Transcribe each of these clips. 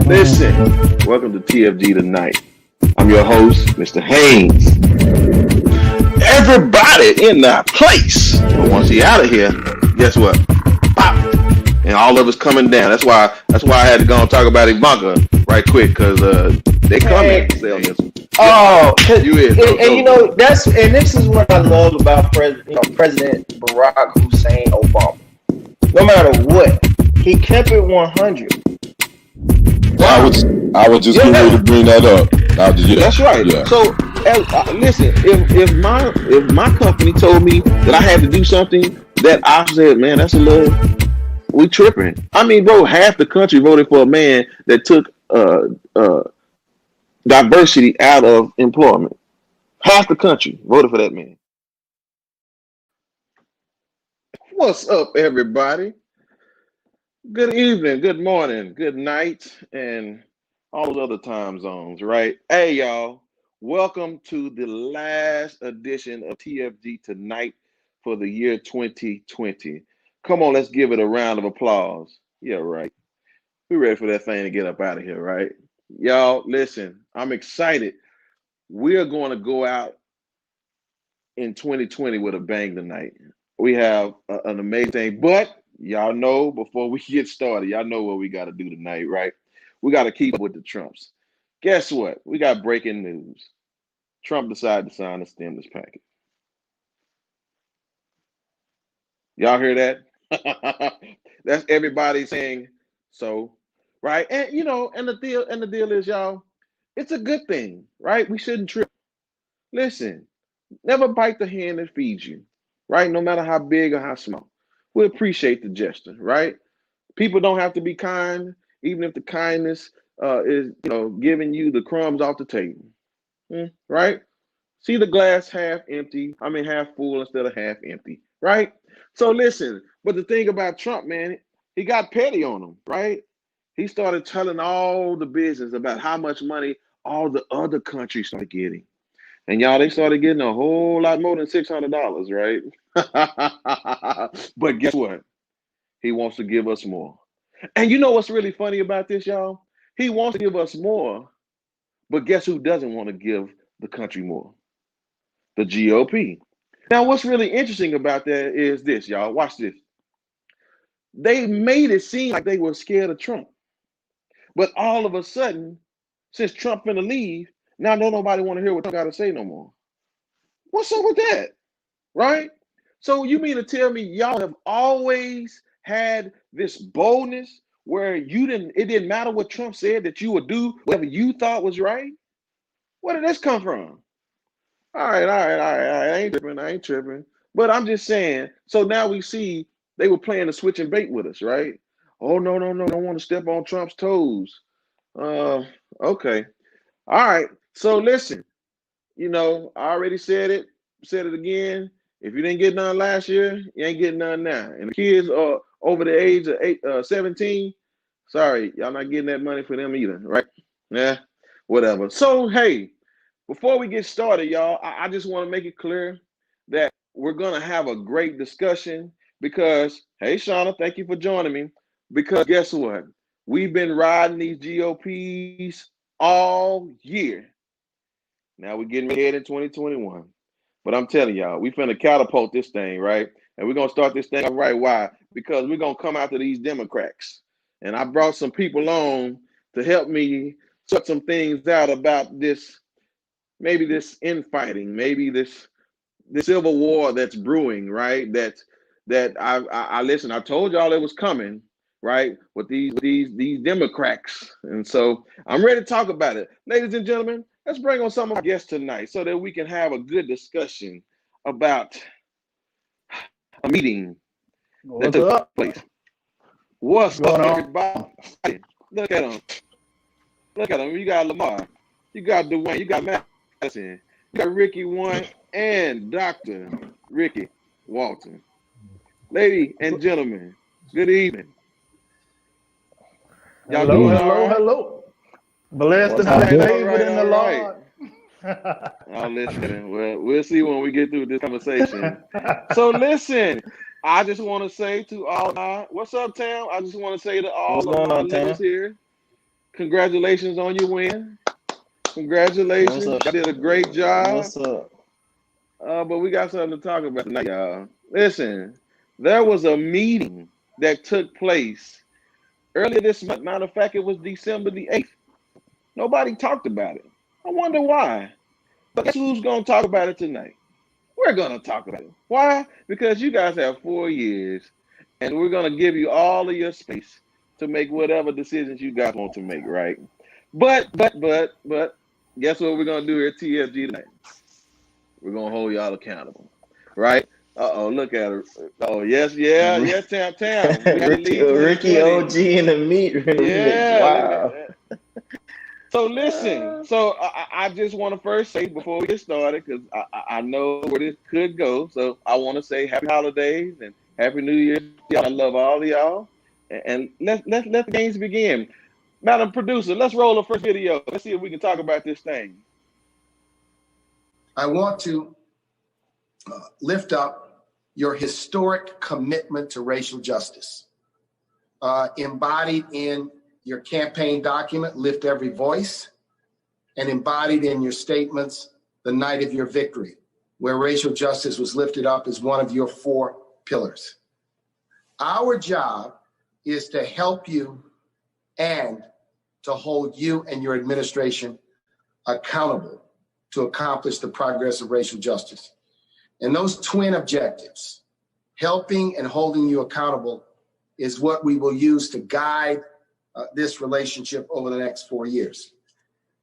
Listen, welcome to TFG tonight. I'm your host, Mr. Haynes. Everybody in that place. But once he out of here, guess what? Pop! And all of us coming down. That's why I had to go and talk about Ivanka right quick, because they coming. You is. This is what I love about President Barack Hussein Obama. No matter what, he kept it 100. Wow. I was just going to bring that up. That's right. Yeah. So listen, if my company told me that I had to do something that I said, man, that's a little, we tripping. I mean, bro, half the country voted for a man that took diversity out of employment. Half the country voted for that man. What's up, everybody? Good evening, good morning, good night, and all those other time zones, right? Hey, y'all, welcome to the last edition of TFG tonight for the year 2020. Come on, let's give it a round of applause. Yeah, right. We're ready for that thing to get up out of here, right? Y'all, listen, I'm excited. We are going to go out in 2020 with a bang tonight. We have an amazing thing, but y'all know, before we get started, y'all know what we got to do tonight, right? We got to keep up with the Trumps. Guess what? We got breaking news. Trump decided to sign the stimulus package. Y'all hear that? That's everybody saying so, right? And the deal is, y'all, it's a good thing, right? We shouldn't trip. Listen, never bite the hand that feeds you, right? No matter how big or how small. We appreciate the gesture, right? People don't have to be kind, even if the kindness is, giving you the crumbs off the table, right? See the glass half full instead of half empty, right? So listen, but the thing about Trump, man, he got petty on him, right? He started telling all the business about how much money all the other countries started getting. And y'all, they started getting a whole lot more than $600, right? But guess what? He wants to give us more. And you know what's really funny about this, y'all? He wants to give us more, but guess who doesn't want to give the country more? The GOP. Now, what's really interesting about that is this, y'all. Watch this. They made it seem like they were scared of Trump. But all of a sudden, since Trump finna leave, now don't nobody want to hear what Trump got to say no more. What's up with that? Right? So you mean to tell me y'all have always had this boldness where it didn't matter what Trump said, that you would do whatever you thought was right? Where did this come from? All right. I ain't tripping. But I'm just saying, so now we see they were playing the switch and bait with us, right? Oh, no, don't want to step on Trump's toes. Okay. All right. So listen, I already said it again. If you didn't get none last year, you ain't getting none now. And the kids are over the age of 17, sorry, y'all not getting that money for them either, right? Yeah, whatever. So, hey, before we get started, y'all, I just want to make it clear that we're going to have a great discussion because, hey, Shauna, thank you for joining me. Because guess what? We've been riding these GOPs all year. Now we're getting ahead in 2021. But I'm telling y'all, we finna catapult this thing, right? And we're going to start this thing right. Why? Because we're going to come after these Democrats. And I brought some people on to help me sort some things out about this, maybe this infighting, maybe this civil war that's brewing, right? That I listen, I told y'all it was coming, right? With these Democrats. And so I'm ready to talk about it. Ladies and gentlemen, let's bring on some of our guests tonight so that we can have a good discussion about a meeting that took place. What's up, everybody? Look at them. You got Lamar. You got Dwayne. You got Madison. You got Ricky One and Dr. Ricky Walton. Ladies and gentlemen, good evening. Y'all hello. Blessed and highly favored in the Lord. Oh, listen. Well, we'll see when we get through this conversation. So listen, I just want to say to all what's up, Tam? I just want to say to all of my listeners here, Congratulations on your win. Congratulations. You did a great job. What's up? But we got something to talk about tonight, y'all. Listen, there was a meeting that took place earlier this month. Matter of fact, it was December the 8th. Nobody talked about it. I wonder why. But guess who's going to talk about it tonight? We're going to talk about it. Why? Because you guys have 4 years, and we're going to give you all of your space to make whatever decisions you guys want to make, right? But, guess what we're going to do here at TFG tonight? We're going to hold y'all accountable, right? Uh-oh, look at her. Oh, yes, Tam. Ricky OG in the meat remix. Wow. So listen, so I just want to first say before we get started, because I know where this could go. So I want to say happy holidays and happy New Year. I love all of y'all. And let the games begin. Madam Producer, let's roll the first video. Let's see if we can talk about this thing. I want to lift up your historic commitment to racial justice, embodied in your campaign document, Lift Every Voice, and embodied in your statements, the night of your victory, where racial justice was lifted up as one of your 4 pillars. Our job is to help you and to hold you and your administration accountable to accomplish the progress of racial justice. And those twin objectives, helping and holding you accountable, is what we will use to guide this relationship over the next 4 years.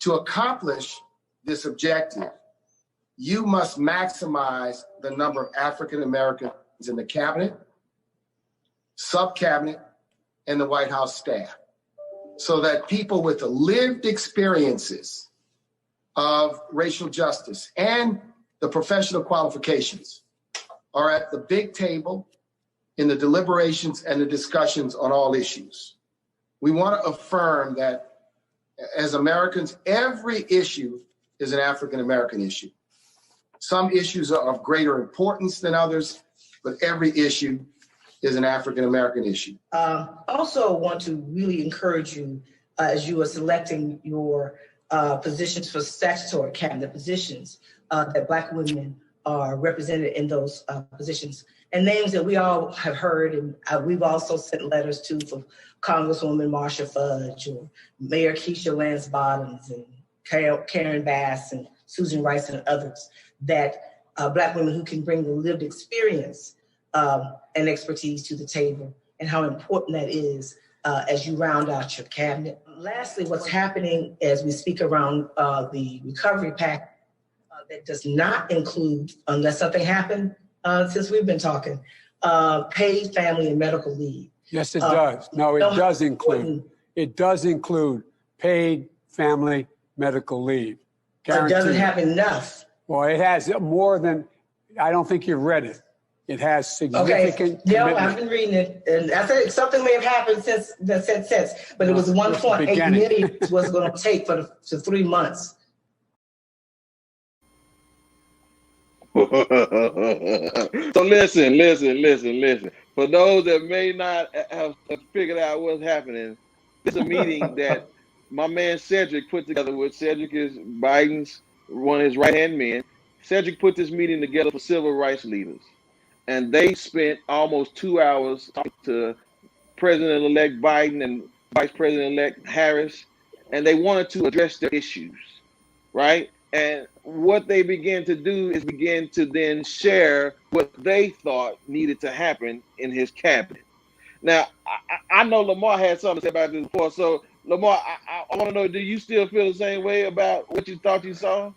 To accomplish this objective, you must maximize the number of African Americans in the cabinet, sub-cabinet, and the White House staff, so that people with the lived experiences of racial justice and the professional qualifications are at the big table in the deliberations and the discussions on all issues. We want to affirm that as Americans, every issue is an African-American issue. Some issues are of greater importance than others, but every issue is an African-American issue. Also want to really encourage you as you are selecting your positions for statutory cabinet positions, that Black women are represented in those positions. And names that we all have heard, and we've also sent letters to for Congresswoman Marsha Fudge or Mayor Keisha Lance Bottoms and Karen Bass and Susan Rice and others, that Black women who can bring the lived experience and expertise to the table, and how important that is as you round out your cabinet. Lastly, what's happening as we speak around the recovery pact that does not include, unless something happened since we've been talking, paid family and medical leave. Yes, it does. No, it does include. It does include paid family medical leave. It doesn't have enough. Well, it has more than, I don't think you've read it. It has significant. Okay. Yeah, I've been reading it, and I said something may have happened since, but it was 1.8 million was going to take for 3 months. So listen. For those that may not have figured out what's happening, it's a meeting that my man Cedric put together with. Cedric is Biden's one of his right-hand men. Cedric put this meeting together for civil rights leaders. And they spent almost 2 hours talking to President-elect Biden and Vice President-elect Harris, and they wanted to address their issues, right? And what they began to do is begin to then share what they thought needed to happen in his cabinet. Now, I know Lamar had something to say about this before. So, Lamar, I want to know, do you still feel the same way about what you thought you saw?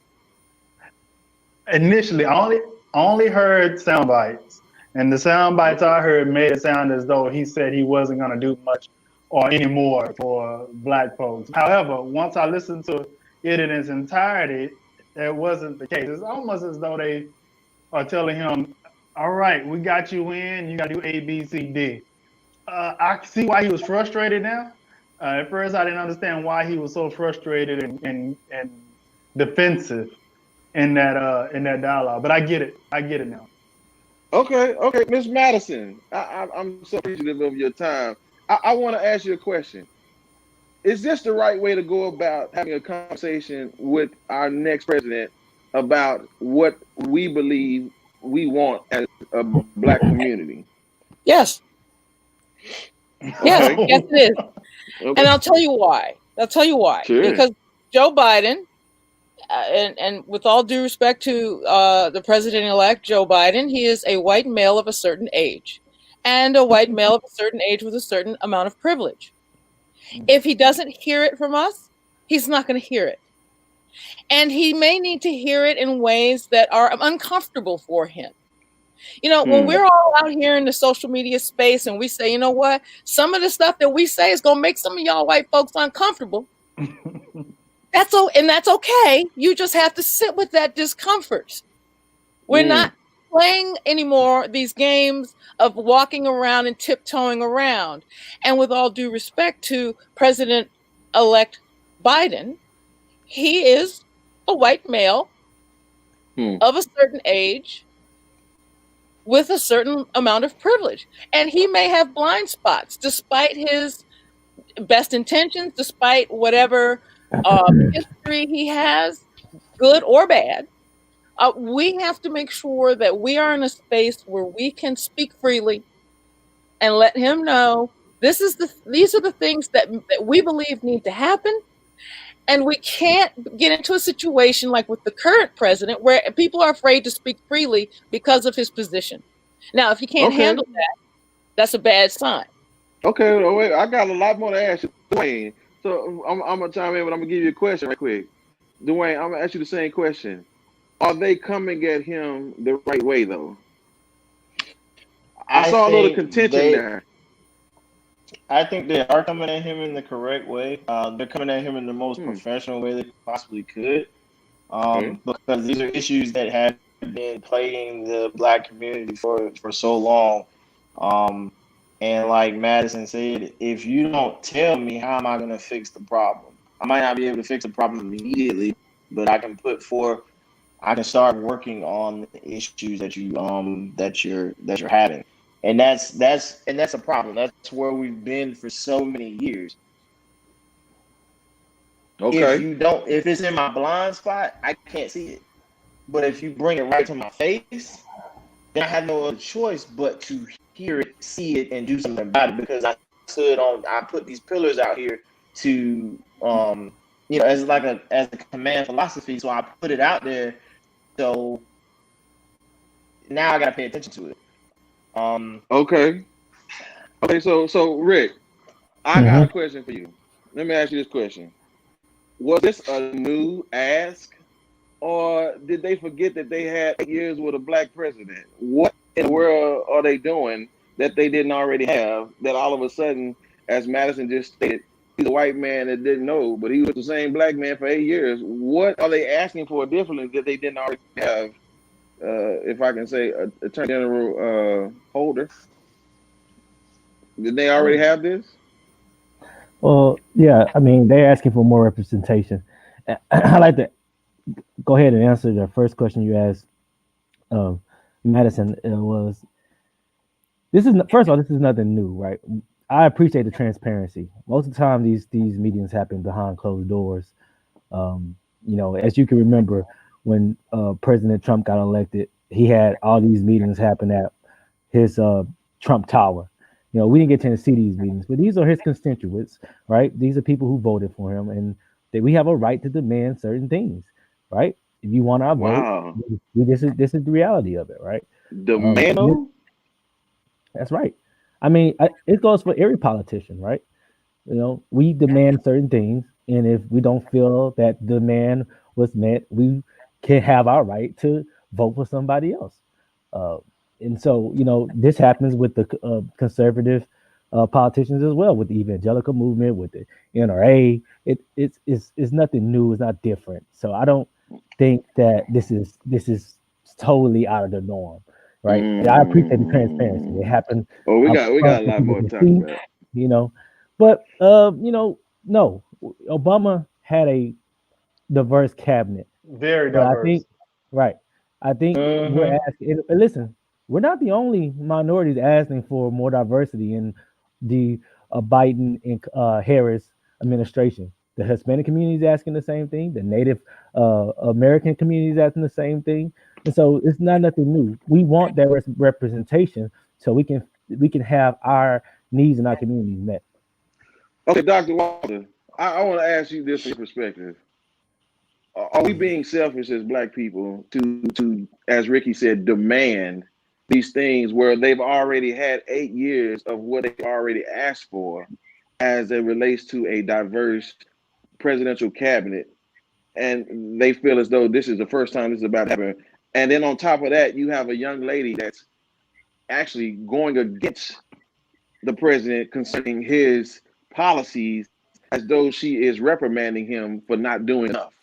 Initially, I only heard sound bites. And the sound bites I heard made it sound as though he said he wasn't going to do much or any more for Black folks. However, once I listened to it in its entirety, that wasn't the case. It's almost as though they are telling him, all right, we got you in, you got to do A, B, C, D. I see why he was frustrated now. At first, I didn't understand why he was so frustrated and defensive in that dialogue. But I get it. I get it now. Okay, Ms. Madison, I'm so appreciative of your time. I want to ask you a question. is this the right way to go about having a conversation with our next president about what we believe we want as a Black community? Yes. Yes, Okay. yes, it is. Okay. And I'll tell you why. Sure. Because Joe Biden, and with all due respect to the president-elect Joe Biden, he is a white male of a certain age, and a white male of a certain age with a certain amount of privilege. If he doesn't hear it from us, he's not going to hear it. And he may need to hear it in ways that are uncomfortable for him. You know, when we're all out here in the social media space and we say, you know what, some of the stuff that we say is going to make some of y'all white folks uncomfortable. That's okay. You just have to sit with that discomfort. We're not playing anymore these games of walking around and tiptoeing around. And with all due respect to President-elect Biden, he is a white male of a certain age with a certain amount of privilege. And he may have blind spots despite his best intentions, despite whatever history he has, good or bad. We have to make sure that we are in a space where we can speak freely and let him know these are the things that we believe need to happen. And we can't get into a situation like with the current president where people are afraid to speak freely because of his position. Now, if he can't handle that, that's a bad sign. Okay, wait, I got a lot more to ask you, Dwayne. So I'm gonna chime in, but I'm gonna give you a question right quick. Dwayne, I'm gonna ask you the same question. Are they coming at him the right way though? I saw a little contention there. I think they are coming at him in the correct way. They're coming at him in the most professional way they possibly could. Because these are issues that have been plaguing the Black community for so long. And like Madison said, if you don't tell me, how am I going to fix the problem? I might not be able to fix the problem immediately, but I can start working on the issues that you're having. And that's a problem. That's where we've been for so many years. Okay. If it's in my blind spot, I can't see it. But if you bring it right to my face, then I have no other choice but to hear it, see it, and do something about it. Because I put these pillars out here to, as a command philosophy. So I put it out there. So now I got to pay attention to it. Okay. So Rick, I got a question for you. Let me ask you this question. Was this a new ask, or did they forget that they had 8 years with a Black president? What in the world are they doing that they didn't already have, that all of a sudden, as Madison just stated, he's a white man that didn't know, but he was the same Black man for 8 years. What are they asking for differently that they didn't already have, if I can say, Attorney General Holder? Did they already have this? Well, yeah, I mean, they're asking for more representation. I like to go ahead and answer the first question you asked, Madison. This is nothing new, right? I appreciate the transparency. Most of the time, these meetings happen behind closed doors. As you can remember, when President Trump got elected, he had all these meetings happen at his Trump Tower. We didn't get to see these meetings, but these are his constituents, right? These are people who voted for him, and that we have a right to demand certain things, right? If you want our vote, this is the reality of it, right? Demand? That's right. I mean, it goes for every politician, right? We demand certain things, and if we don't feel that demand was met, we can have our right to vote for somebody else. And so, this happens with the conservative politicians as well, with the evangelical movement, with the NRA. It's nothing new. It's not different. So I don't think that this is totally out of the norm, right? And I appreciate the transparency. It happened. Oh, we got a lot more to talk about. But no, Obama had a diverse cabinet. Very diverse. I think we're asking. Listen, we're not the only minorities asking for more diversity in the Biden and Harris administration. The Hispanic community is asking the same thing. The Native American community is asking the same thing. And so it's not nothing new. We want that representation so we can have our needs in our communities met. Okay, Dr. Walter, I want to ask you this from your perspective. Are we being selfish as Black people to, as Ricky said, demand these things where they've already had 8 years of what they've already asked for as it relates to a diverse presidential cabinet, and they feel as though this is the first time this is about to happen? And then on top of that, you have a young lady that's actually going against the president concerning his policies as though she is reprimanding him for not doing enough.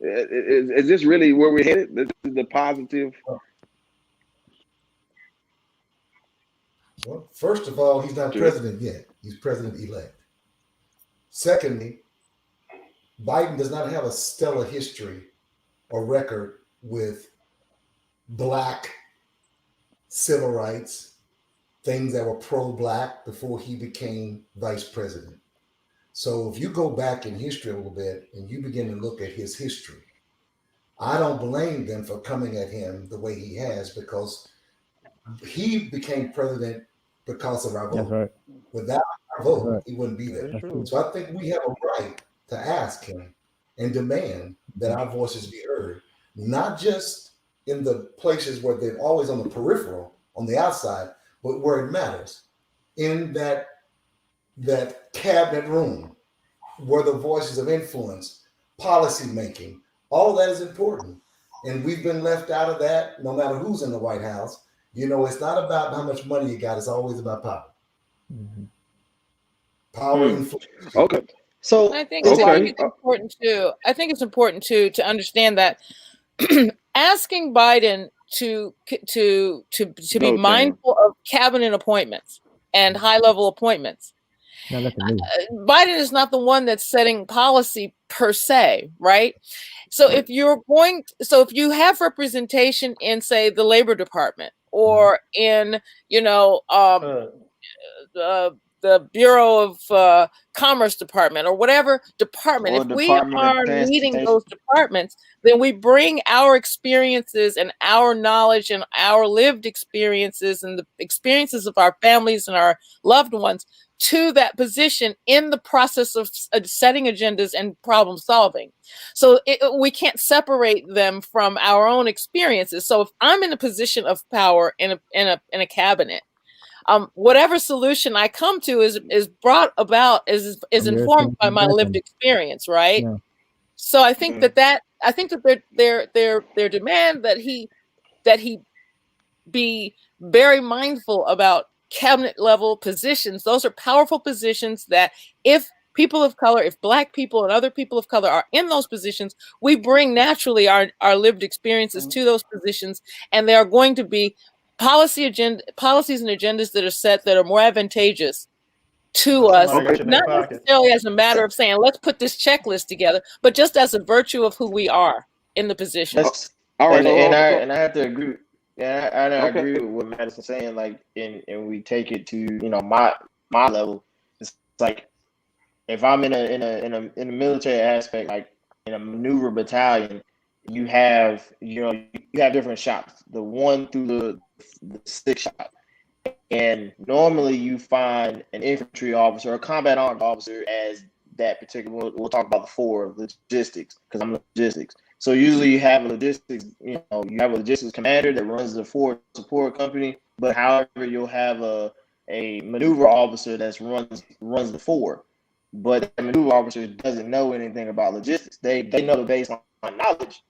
Is this really where we're headed? This is the positive. Well, first of all, he's not president yet. He's president-elect. Secondly, Biden does not have a stellar history or record with Black civil rights, things that were pro-Black before he became vice president. So if you go back in history a little bit and you begin to look at his history, I don't blame them for coming at him the way he has, because he became president because of our vote. That's right. Without our vote, right. he wouldn't be there. So I think we have a right to ask him and demand that our voices be heard, not just in the places where they're always on the peripheral, on the outside, but where it matters, in that cabinet room where the voices of influence, policy making, all of that is important. And we've been left out of that no matter who's in the White House. You know, it's not about how much money you got, it's always about power. Mm-hmm. Power influence. Okay. So I think it's important too. I think it's important too to understand that asking Biden to be mindful of cabinet appointments and high-level appointments. Biden is not the one that's setting policy per se, right? So if you have representation in, say, the Labor Department or in, the Bureau of Commerce Department or whatever department, if we are leading those departments, then we bring our experiences and our knowledge and our lived experiences and the experiences of our families and our loved ones to that position in the process of setting agendas and problem solving. So we can't separate them from our own experiences. So if I'm in a position of power in a cabinet, whatever solution I come to is brought about is informed by my lived experience, right? Yeah. So I think that their demand that he be very mindful about cabinet level positions. Those are powerful positions that if people of color, if Black people and other people of color are in those positions, we bring naturally our lived experiences to those positions, and they are going to be policies and agendas that are set that are more advantageous to us, not necessarily as a matter of saying, let's put this checklist together, but just as a virtue of who we are in the position. All right, and I have to agree. Yeah, I agree with what Madison's saying. Like, and we take it to my level. It's like if I'm in a military aspect, like in a maneuver battalion, you have different shops. The 1 through the 6 shop, and normally you find an infantry officer or a combat armed officer as that particular. We'll talk about the 4 logistics because I'm logistics. So usually you have a logistics, you have a logistics commander that runs the 4 support company, but however you'll have a maneuver officer that runs the 4, but the maneuver officer doesn't know anything about logistics. They know the baseline knowledge,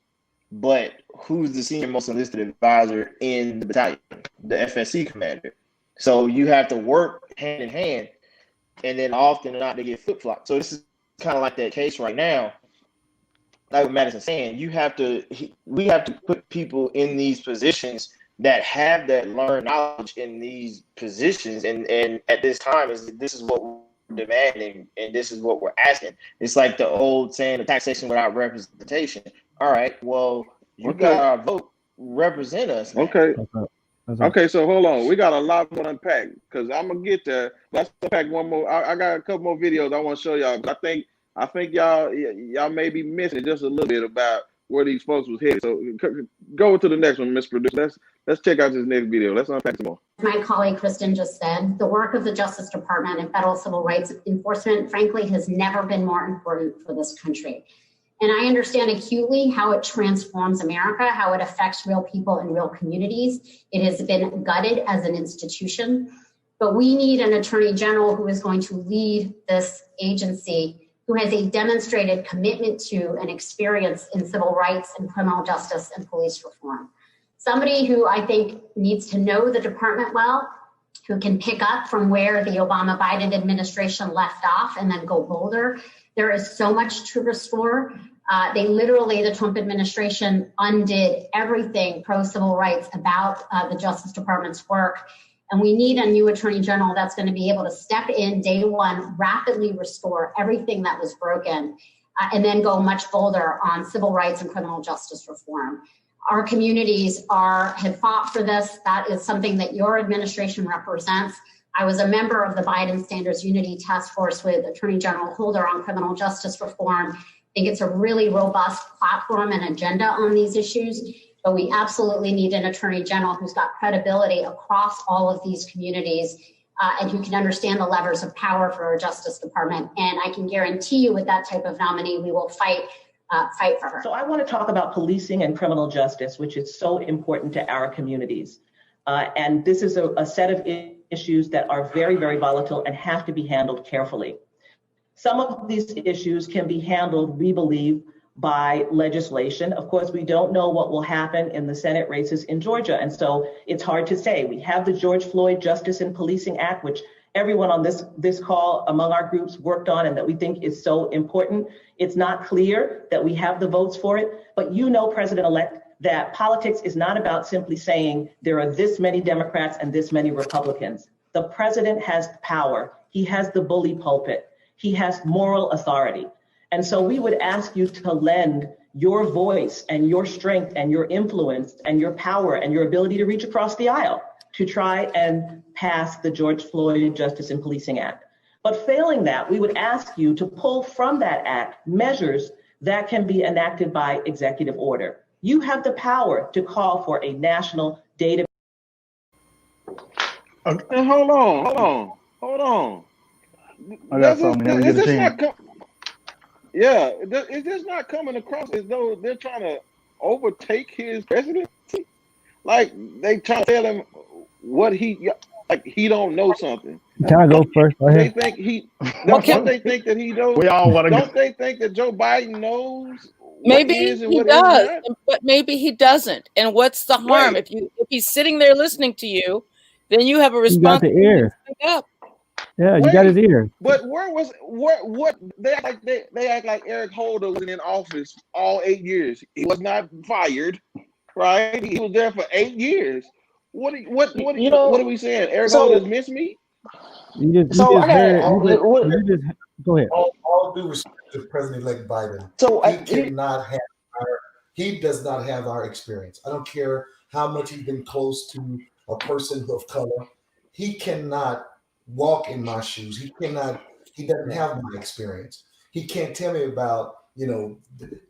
but who's the senior most enlisted advisor in the battalion? The FSC commander. So you have to work hand in hand, and then often not they get flip-flopped. So this is kind of like that case right now. Like what Madison's saying, we have to put people in these positions that have that learned knowledge in these positions, and at this time this is what we're demanding and this is what we're asking. It's like the old saying, the taxation without representation. All right, well, you got our vote, represent us. Man. Okay. Okay, so hold on. We got a lot to unpack because I'm gonna get there. Let's unpack one more. I got a couple more videos I want to show y'all. But I think y'all may be missing just a little bit about where these folks was headed. So go to the next one, Miss Producer. Let's check out this next video. Let's unpack some more. My colleague Kristen just said, the work of the Justice Department and federal civil rights enforcement, frankly, has never been more important for this country. And I understand acutely how it transforms America, how it affects real people and real communities. It has been gutted as an institution, but we need an attorney general who is going to lead this agency, who has a demonstrated commitment to and experience in civil rights and criminal justice and police reform. Somebody who I think needs to know the department well, who can pick up from where the Obama-Biden administration left off and then go bolder. There is so much to restore. The Trump administration undid everything pro-civil rights about the Justice Department's work. And we need a new attorney general that's going to be able to step in day one, rapidly restore everything that was broken, and then go much bolder on civil rights and criminal justice reform. Our communities have fought for this. That is something that your administration represents. I was a member of the Biden Standards Unity Task Force with Attorney General Holder on criminal justice reform. I think it's a really robust platform and agenda on these issues, but we absolutely need an attorney general who's got credibility across all of these communities and who can understand the levers of power for our Justice Department. And I can guarantee you with that type of nominee, we will fight for her. So I want to talk about policing and criminal justice, which is so important to our communities. And this is a set of issues that are very, very volatile and have to be handled carefully. Some of these issues can be handled, we believe, by legislation. Of course, we don't know what will happen in the Senate races in Georgia, and so it's hard to say. We have the George Floyd Justice and Policing Act, which everyone on this call among our groups worked on and that we think is so important. It's not clear that we have the votes for it, but you know, President-elect, that politics is not about simply saying there are this many Democrats and this many Republicans. The president has power. He has the bully pulpit. He has moral authority. And so we would ask you to lend your voice and your strength and your influence and your power and your ability to reach across the aisle to try and pass the George Floyd Justice and Policing Act. But failing that, we would ask you to pull from that act measures that can be enacted by executive order. You have the power to call for a national data. And hold on. I got something. Is this not coming across as though they're trying to overtake his presidency? Like they trying to tell him what he don't know something. Can I go first? They think don't they think that he knows? We all want to. Don't they think that Joe Biden knows? Maybe he does, but maybe he doesn't. And what's the harm? If he's sitting there listeling to you, then you have a responsibility to speak up. Yeah, you got his ear. But what they act like Eric Holder was in office all 8 years. He was not fired, right? He was there for 8 years. What are we saying? Eric Holder's missed me? Go ahead. All due respect to President-elect Biden, he does not have our experience. I don't care how much he's been close to a person of color. He cannot walk in my shoes. He doesn't have my experience. He can't tell me about, the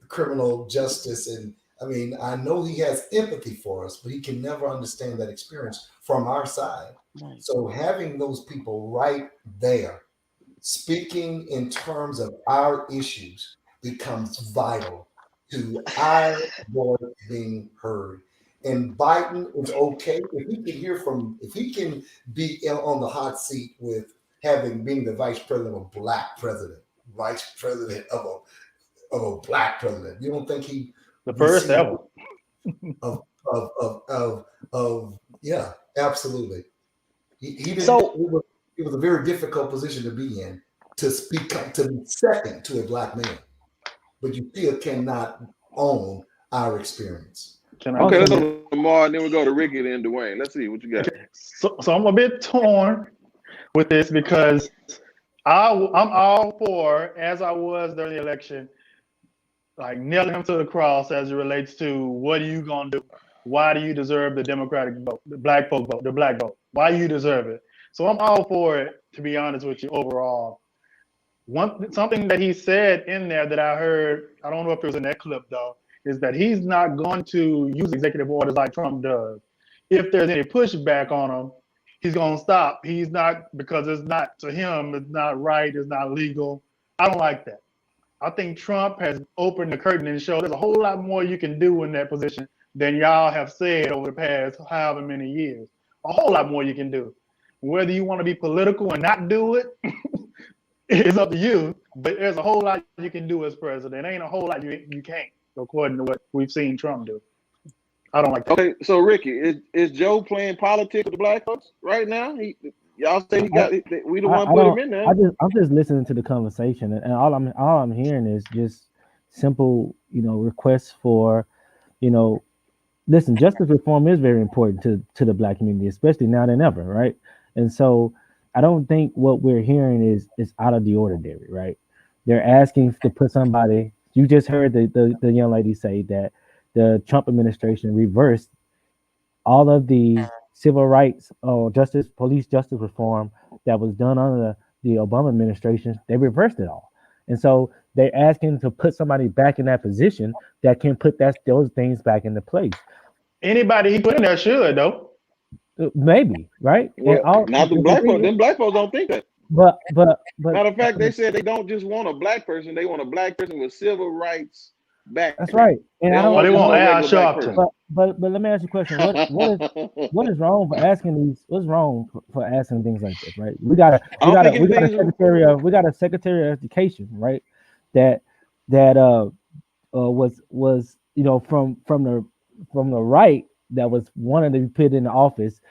criminal justice. And I mean, I know he has empathy for us, but he can never understand that experience from our side. Right. So having those people right there, speaking in terms of our issues, becomes vital to our voice being heard. And Biden is okay if he can be on the hot seat with being the vice president of a black president, vice president of a black president. You don't think he the first ever yeah, absolutely. He didn't. So it was a very difficult position to be in, to be second to a black man, but you still cannot own our experience. Okay, let's go to Lamar, and then we go to Ricky and then Dwayne. Let's see what you got. So I'm a bit torn with this because I'm all for, as I was during the election, like nailing him to the cross as it relates to what are you gonna do why do you deserve the Democratic vote, the black folk vote, the black vote? Why you deserve it? So I'm all for it, to be honest with you, overall. Something that he said in there that I heard, I don't know if it was in that clip though, is that he's not going to use executive orders like Trump does. If there's any pushback on him, he's going to stop. He's not, because it's not, to him, it's not right, it's not legal. I don't like that. I think Trump has opened the curtain and showed there's a whole lot more you can do in that position than y'all have said over the past however many years. A whole lot more you can do. Whether you want to be political and not do it, it's up to you. But there's a whole lot you can do as president. Ain't a whole lot you can't, according to what we've seen Trump do. I don't like that. Okay, so Ricky, is Joe playing politics with the black folks right now? Y'all say we the one put him in there. I'm just listening to the conversation, and all I'm hearing is just simple, requests for, listen, justice reform is very important to the black community, especially now than ever, right? And so I don't think what we're hearing is out of the ordinary, right? They're asking to put somebody. You just heard the young lady say that the Trump administration reversed all of the civil rights or police justice reform that was done under the Obama administration. They reversed it all. And so they're asking to put somebody back in that position that can put those things back into place. Anybody he put in there should, though. Maybe, right? Well, not the black folks. Them black folks don't think that. But matter of fact, they said they don't just want a black person; they want a black person with civil rights back. That's right. And they want Al Sharpton. But let me ask you a question: what is wrong for asking these? What's wrong for asking things like this? Right? We got a secretary of education, right? That was from the right, that was wanting to be put in the office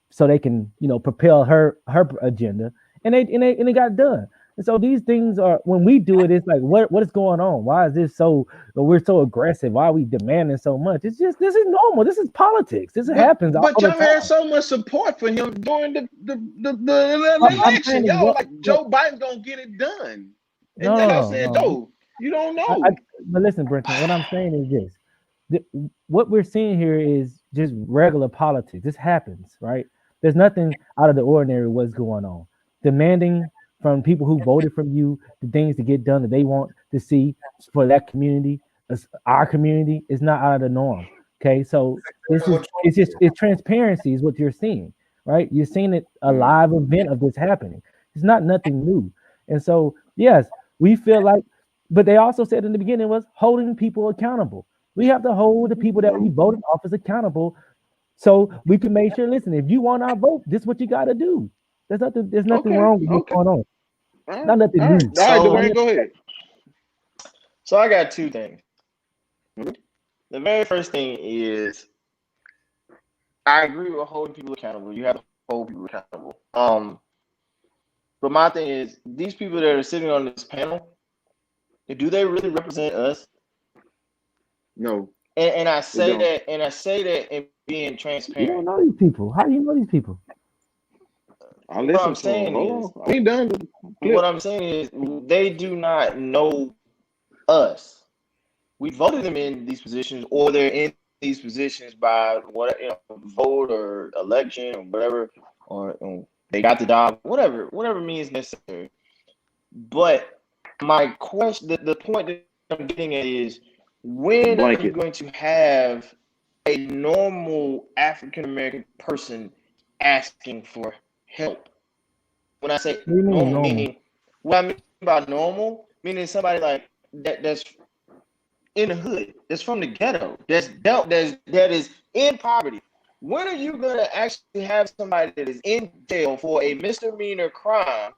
so they can propel her agenda, and they got done. And so these things are, when we do it, it's like, what is going on? Why is this we're so aggressive? Why are we demanding so much? It's just, this is normal. This is politics. This happens. But y'all had so much support for him during the election. Y'all like Joe Biden's gonna get it done. And y'all said, no, you don't know. But listen, Brenton, what I'm saying is this. What we're seeing here is just regular politics. This happens, right? There's nothing out of the ordinary what's going on. Demanding from people who voted for you the things to get done that they want to see for that community, our community, is not out of the norm. Okay, so it's transparency is what you're seeing, right? You're seeing it, a live event of this happening. It's not nothing new. And so yes, we feel like, but they also said in the beginning was holding people accountable. We have to hold the people that we voted office accountable, so we can make sure, listen, if you want our vote, this is what you got to do. There's nothing wrong with what's going on. Not nothing new. All right, Dwayne, go ahead. So I got two things. The very first thing is, I agree with holding people accountable. You have to hold people accountable. But my thing is, these people that are sitting on this panel, do they really represent us? No. And I say that in being transparent. You don't know these people. How do you know these people? What I'm saying is, they do not know us. We voted them in these positions, or they're in these positions by vote or election or whatever, or they got the job, whatever means necessary. But my question, the point that I'm getting at is, when are you going to have a normal African American person asking for help? When I say normal, meaning what I mean by normal, meaning somebody like that's in the hood, that's from the ghetto, that is in poverty. When are you gonna actually have somebody that is in jail for a misdemeanor crime,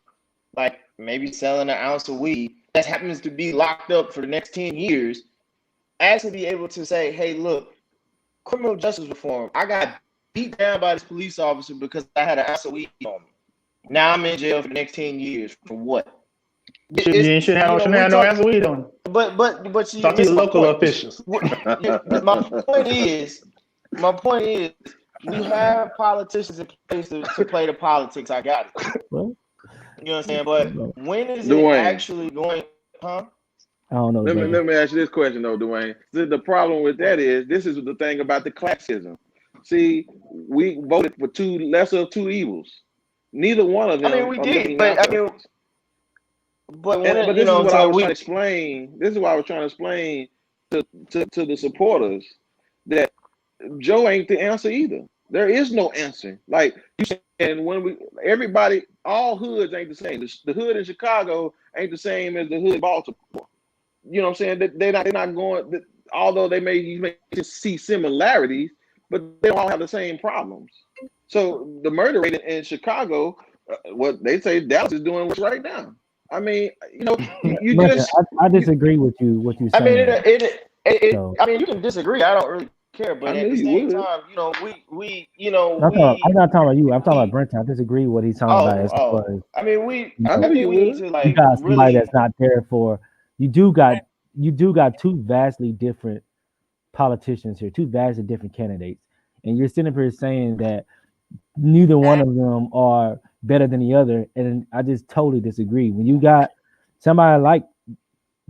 like maybe selling an ounce of weed, that happens to be locked up for the next 10 years, actually be able to say, hey, look, criminal justice reform, I got beat down by this police officer because I had an ounce of weed on me. Now I'm in jail for the next 10 years for what? You shouldn't have no ounce of weed on you. But you talk to the local officials. My point is, we have politicians in place to play the politics. I got it. You know what I'm saying? But when is it actually going? Huh? I don't know. Let me ask you this question though, Dwayne. The problem with that is this is the thing about the classism. See, we voted for lesser of two evils. Neither one of them. I mean, we are did, but I mean, but this is what I was trying to explain. This is what I was trying to explain to the supporters that Joe ain't the answer either. There is no answer. Like you said, and when everybody, all hoods ain't the same. The hood in Chicago ain't the same as the hood in Baltimore. You know what I'm saying? They're not going. Although you may see similarities, but they don't all have the same problems. So the murder rate in Chicago, what they say Dallas is doing what's right now. I mean, you know, I disagree with you. What you saying? I mean, you can disagree. I don't really care, but at the same time, you know, I'm not talking about you. I'm talking about Brenton. I disagree with what he's talking about. I mean, we need to like you got somebody really that's not there for. You do got two vastly different politicians here, two vastly different candidates, and you're sitting here saying that neither one of them are better than the other, and I just totally disagree. When you got somebody like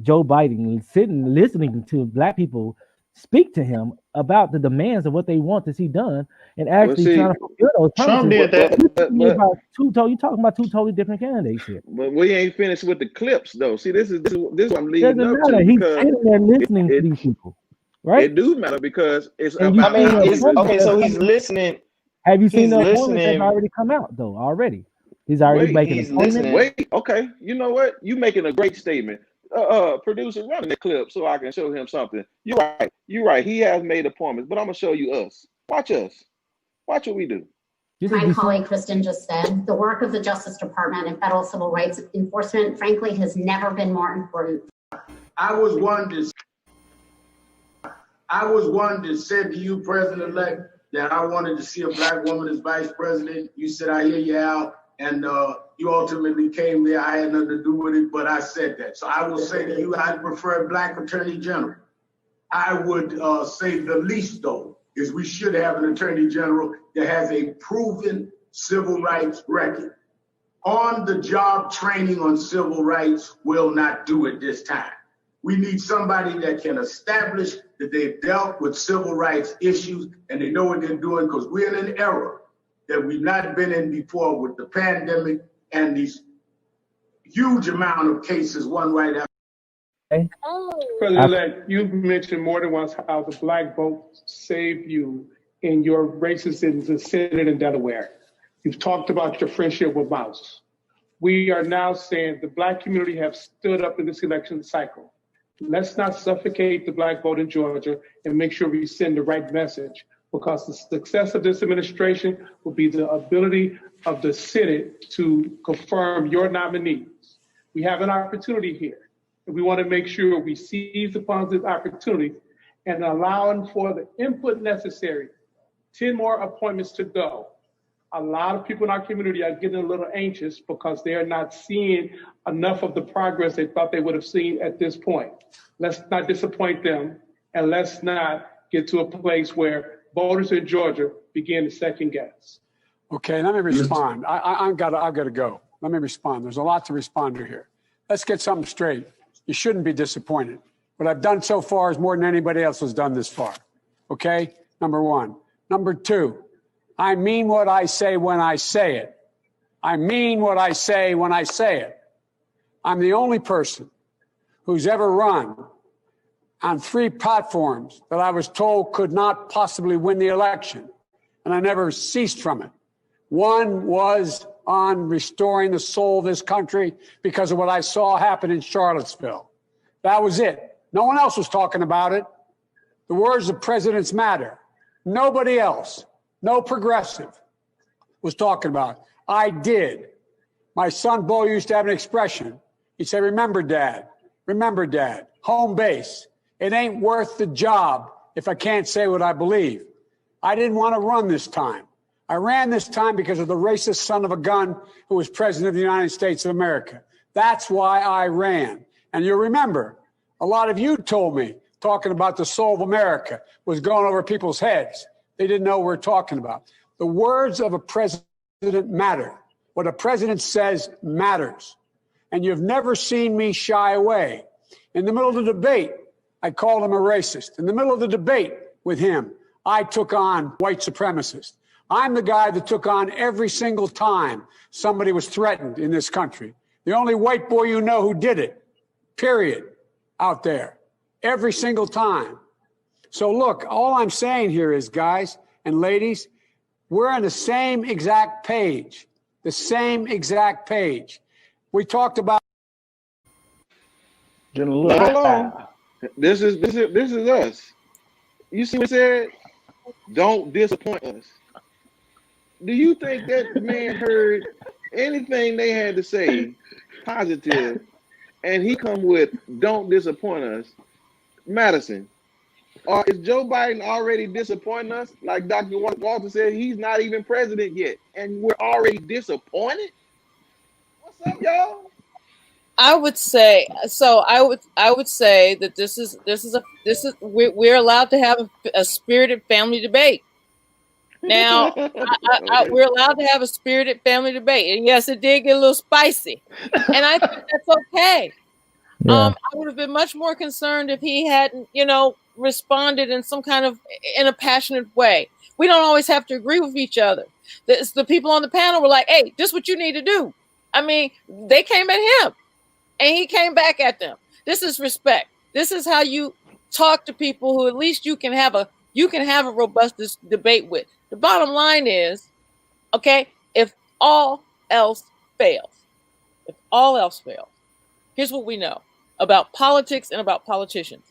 Joe Biden sitting listening to black people speak to him about the demands of what they want to see done, and actually trying to fulfill those promises. Trump did that. You're talking about two totally different candidates here. But we ain't finished with the clips, though. See, this is what I'm leading Doesn't up matter. to. He's sitting there listening to these people, right? It do matter because it's about. I mean, okay. So he's listening. Have you seen the appointments that have already come out though? Already, he's already making appointments. Wait, okay. You know what? You making a great statement. Producer, running the clip so I can show him something. You're right. He has made appointments, but I'm gonna show you us. Watch us. Watch what we do. My colleague Kristen just said, the work of the Justice Department and federal civil rights enforcement, frankly, has never been more important. I was one that said to you, President-elect, that I wanted to see a black woman as vice president. You said, I hear you out. And you ultimately came there. I had nothing to do with it, but I said that. So I will say to you, I prefer a black attorney general. I would say the least, though, is we should have an attorney general that has a proven civil rights record. On the job training on civil rights will not do it this time. We need somebody that can establish that they've dealt with civil rights issues and they know what they're doing, because we're in an era that we've not been in before with the pandemic and these huge amount of cases, one right after. President-elect, you've mentioned more than once how the black vote saved you in your races in the Senate in Delaware. You've talked about your friendship with Mouse. We are now saying the black community have stood up in this election cycle. Let's not suffocate the black vote in Georgia and make sure we send the right message, because the success of this administration will be the ability of the Senate to confirm your nominees. We have an opportunity here, and we want to make sure we seize upon this opportunity and allowing for the input necessary. 10 more appointments to go. A lot of people in our community are getting a little anxious because they are not seeing enough of the progress they thought they would have seen at this point. Let's not disappoint them, and let's not get to a place where voters in Georgia begin to second guess. Okay, let me respond. I've got to go. Let me respond. There's a lot to respond to here. Let's get something straight. You shouldn't be disappointed. What I've done so far is more than anybody else has done this far. Okay, number one. Number two, I mean what I say when I say it. I mean what I say when I say it. I'm the only person who's ever run on 3 platforms that I was told could not possibly win the election, and I never ceased from it. One was on restoring the soul of this country because of what I saw happen in Charlottesville. That was it. No one else was talking about it. The words of presidents matter. Nobody else, no progressive, was talking about it. I did. My son Bo used to have an expression. He'd say, remember, Dad, home base. It ain't worth the job if I can't say what I believe. I didn't want to run this time. I ran this time because of the racist son of a gun who was president of the United States of America. That's why I ran. And you'll remember, a lot of you told me talking about the soul of America was going over people's heads. They didn't know what we're talking about. The words of a president matter. What a president says matters. And you've never seen me shy away. In the middle of the debate, I called him a racist. In the middle of the debate with him, I took on white supremacists. I'm the guy that took on every single time somebody was threatened in this country. The only white boy you know who did it, period, out there. Every single time. So look, all I'm saying here is, guys and ladies, we're on the same exact page. The same exact page. We talked about. Hold on. This is us. You see what he said? Don't disappoint us. Do you think that man heard anything they had to say positive, and he come with "don't disappoint us"? Madison, or is Joe Biden already disappointing us? Like Dr. Walter said, he's not even president yet, and we're already disappointed. What's up, y'all? I would say so. I would say that we're allowed to have a spirited family debate. Now, we're allowed to have a spirited family debate, and yes, it did get a little spicy, and I think that's okay. Yeah. I would have been much more concerned if he hadn't, responded in a passionate way. We don't always have to agree with each other. The people on the panel were like, "Hey, this is what you need to do." I mean, they came at him, and he came back at them. This is respect. This is how you talk to people who at least you can have a robust debate with. The bottom line is, okay, if all else fails, here's what we know about politics and about politicians.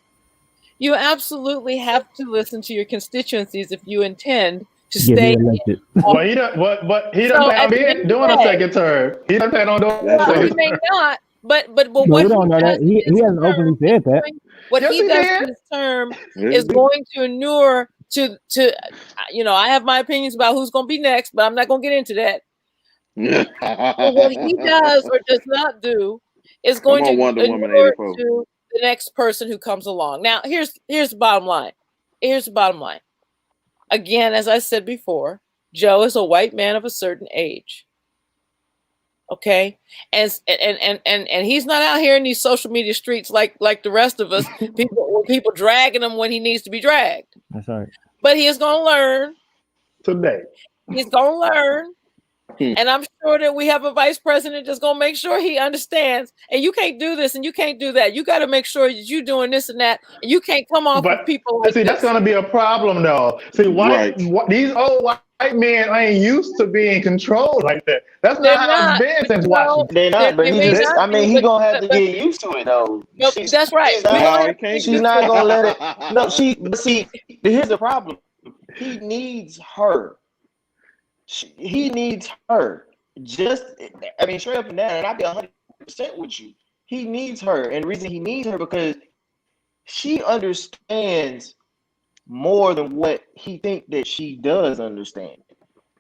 You absolutely have to listen to your constituencies if you intend to stay elected. Well, he doesn't plan on doing a second term. He doesn't plan on doing a second term. He may not, but what we don't know that. He hasn't openly said that. What he does in his term is going to inure to I have my opinions about who's going to be next, but I'm not going to get into that. But what he does or does not do is going to inure to the next person who comes along. Now, here's the bottom line. Again, as I said before, Joe is a white man of a certain age. Okay, and he's not out here in these social media streets like the rest of us. People dragging him when he needs to be dragged. That's right. But he is going to learn today. He's going to learn, and I'm sure that we have a vice president that's going to make sure he understands. And you can't do this and you can't do that. You got to make sure that you're doing this and that. And you can't come off with people like this. That's going to be a problem, though. See, these old white men ain't used to being controlled like that. That's not how it's been since Washington. They're not, but he's going to have to get used to it, though. That's right. She's not going to let it. No, here's the problem. He needs her. He needs her. Straight up and down, and I'll be 100% with you. He needs her, and the reason he needs her because she understands more than what he thinks that she does understand,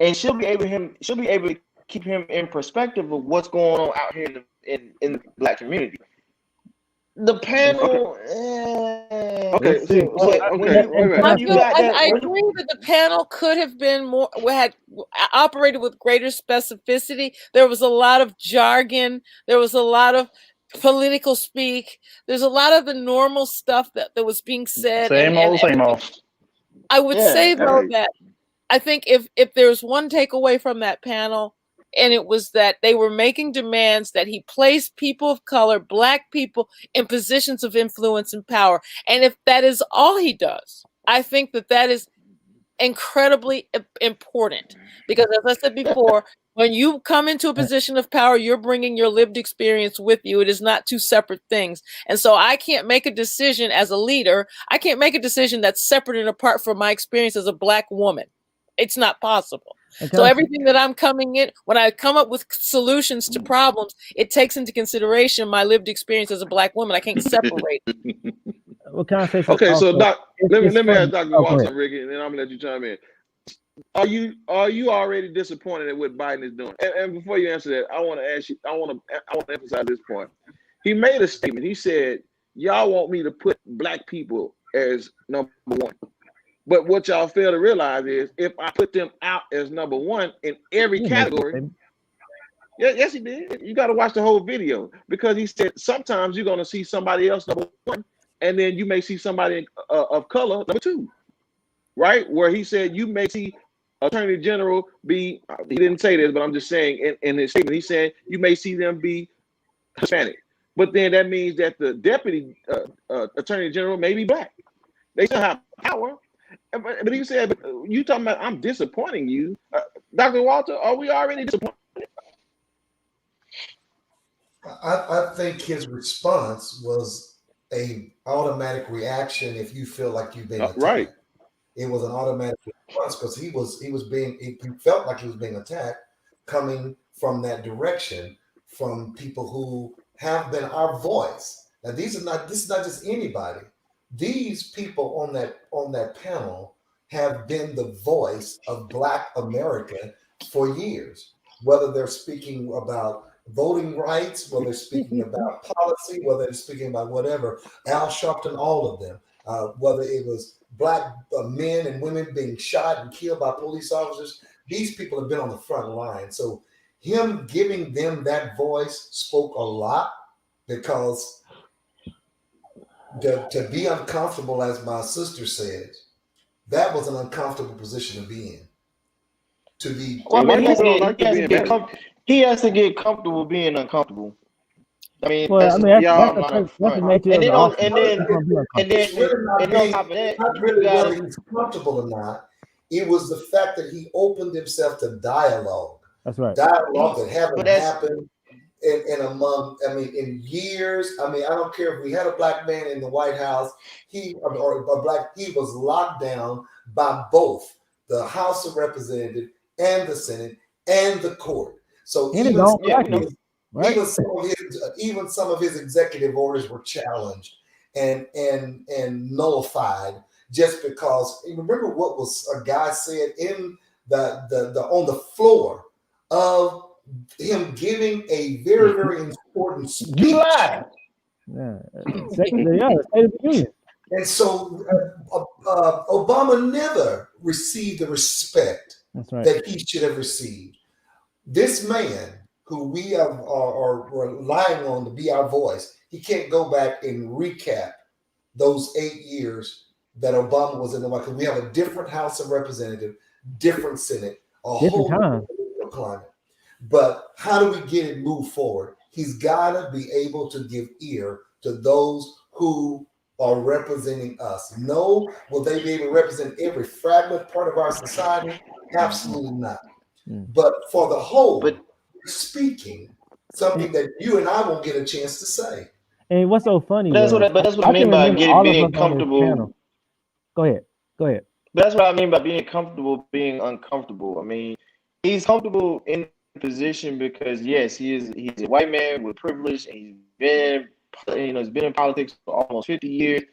and she'll be able to keep him in perspective of what's going on out here in the Black community. The panel. I agree that the panel could have been more. Had operated with greater specificity. There was a lot of jargon. There was a lot of political speak. There's a lot of the normal stuff that was being said. Same old. I would say though that I think if there's one takeaway from that panel, and it was that they were making demands that he place people of color, Black people, in positions of influence and power. And if that is all he does, I think that is incredibly important. Because as I said before, when you come into a position of power, you're bringing your lived experience with you. It is not two separate things. And so I can't make a decision as a leader. I can't make a decision that's separate and apart from my experience as a Black woman. It's not possible. Okay. So everything that I'm coming in, when I come up with solutions to problems, it takes into consideration my lived experience as a Black woman. I can't separate. Well, can I say something? Okay, so Doc, let me ask Dr. Watson, Ricky, and then I'm gonna let you chime in. Are you already disappointed at what Biden is doing? And before you answer that, I want to ask you. I want to emphasize this point. He made a statement. He said, "Y'all want me to put Black people as number one." But what y'all fail to realize is if I put them out as number one in every category, Yeah, yes, he did. You got to watch the whole video because he said sometimes you're going to see somebody else number one, and then you may see somebody of color number two, right? Where he said you may see Attorney General be. He didn't say this, but I'm just saying in his statement he said you may see them be Hispanic, but then that means that the deputy Attorney General may be black. They still have power. But he said, but you talking about I'm disappointing you, Dr. Walter? Are we already disappointed? I think his response was a automatic reaction if you feel like you've been attacked. Right. It was an automatic response because he felt like he was being attacked coming from that direction from people who have been our voice. Now this is not just anybody. These people on that panel have been the voice of Black America for years, whether they're speaking about voting rights, whether they're speaking about policy, whether they're speaking about whatever, Al Sharpton, all of them, whether it was Black men and women being shot and killed by police officers, these people have been on the front line. So him giving them that voice spoke a lot because to be uncomfortable, as my sister said, that was an uncomfortable position to be in. To be, well, I mean, he has to get comfortable being uncomfortable. I mean, well, that's the nature and of the and on top of that, not really whether he's comfortable or not. It was the fact that he opened himself to dialogue. That's right. Dialogue that haven't happened in years. I mean, I don't care if we had a Black man in the White House, he was locked down by both the House of Representatives and the Senate and the court. So even some of his executive orders were challenged and nullified just because. Remember what was a guy said in the on the floor of him giving a very, very important speech. You lied. Yeah, State of the Union. And so Obama never received the respect that he should have received. This man, who we are relying on to be our voice, he can't go back and recap those 8 years that Obama was in the White House. We have a different House of Representatives, different Senate, whole different climate. But how do we get it moved forward? He's got to be able to give ear to those who are representing us. No, will they be able to represent every fragment part of our society? Absolutely not. But for the whole, speaking something that you and I won't get a chance to say. And what's so funny? That's what I mean by being comfortable. Go ahead. But that's what I mean by being comfortable, being uncomfortable. I mean, he's comfortable in the position because yes, he's a white man with privilege, and he's been in politics for almost 50 years.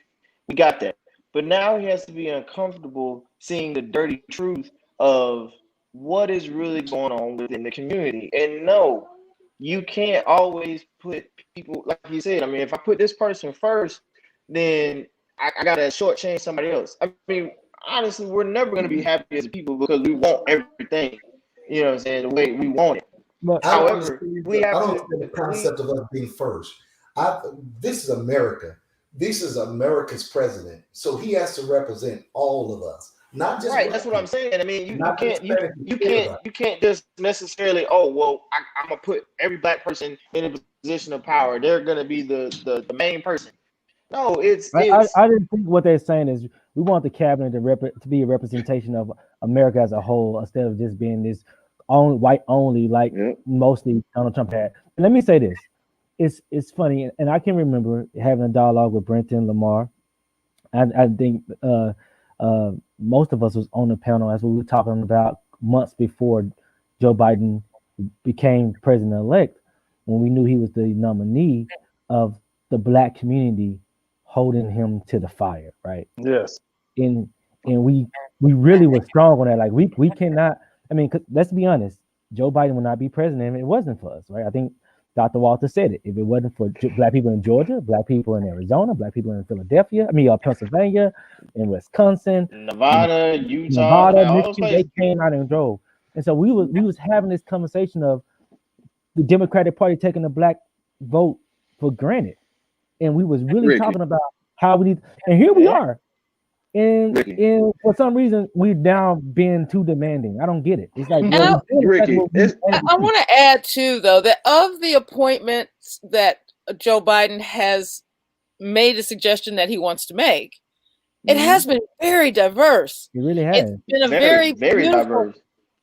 We got that. But now he has to be uncomfortable seeing the dirty truth of what is really going on within the community. And no, you can't always put people, like you said, I mean, if I put this person first, then I got to shortchange somebody else. I mean, honestly, we're never going to be happy as people because we want everything, you know what I'm saying, the way we want it. But however, I don't understand the concept of us being first. This is America. This is America's president. So he has to represent all of us. Not just right. That's what I'm saying. I mean, you can't just necessarily. Oh well, I'm gonna put every Black person in a position of power. They're gonna be the main person. No, it's. I didn't think what they're saying is we want the cabinet to be a representation of America as a whole instead of just being this white only like mostly Donald Trump had. And let me say this: it's funny, and I can remember having a dialogue with Brenton Lamar. I think. Most of us was on the panel as we were talking about months before Joe Biden became president-elect, when we knew he was the nominee of the Black community holding him to the fire, right? Yes. And we really were strong on that. Like we cannot. I mean, let's be honest. Joe Biden would not be president if it wasn't for us, right? I think Dr. Walter said it. If it wasn't for Black people in Georgia, Black people in Arizona, Black people in Philadelphia, Pennsylvania, in Wisconsin, Nevada, Utah, Michigan, they came out and drove. And so we was having this conversation of the Democratic Party taking the black vote for granted, and we was really talking about how we need. And here we are, and for some reason we've now been too demanding. I don't get it. It's like, well, I want to add too, though, that of the appointments that Joe Biden has made a suggestion that he wants to make, it has been very diverse. It really has. It's been a very diverse.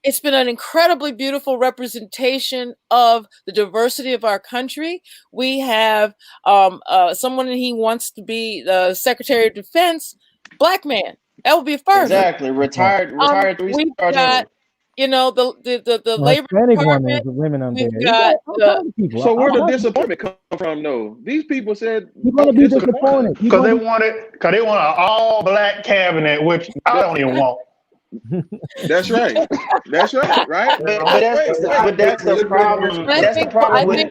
It's been an incredibly beautiful representation of the diversity of our country. We have someone he wants to be the Secretary of Defense, black man. That would be a first. Exactly, retired. We've got, you know, the labor department. Women on there. Got so where did disappointment come from, though? These people said you're gonna be disappointed because they wanted an all-black cabinet, which I don't even want. That's right. That's right. Right. But that's the problem. That's the problem.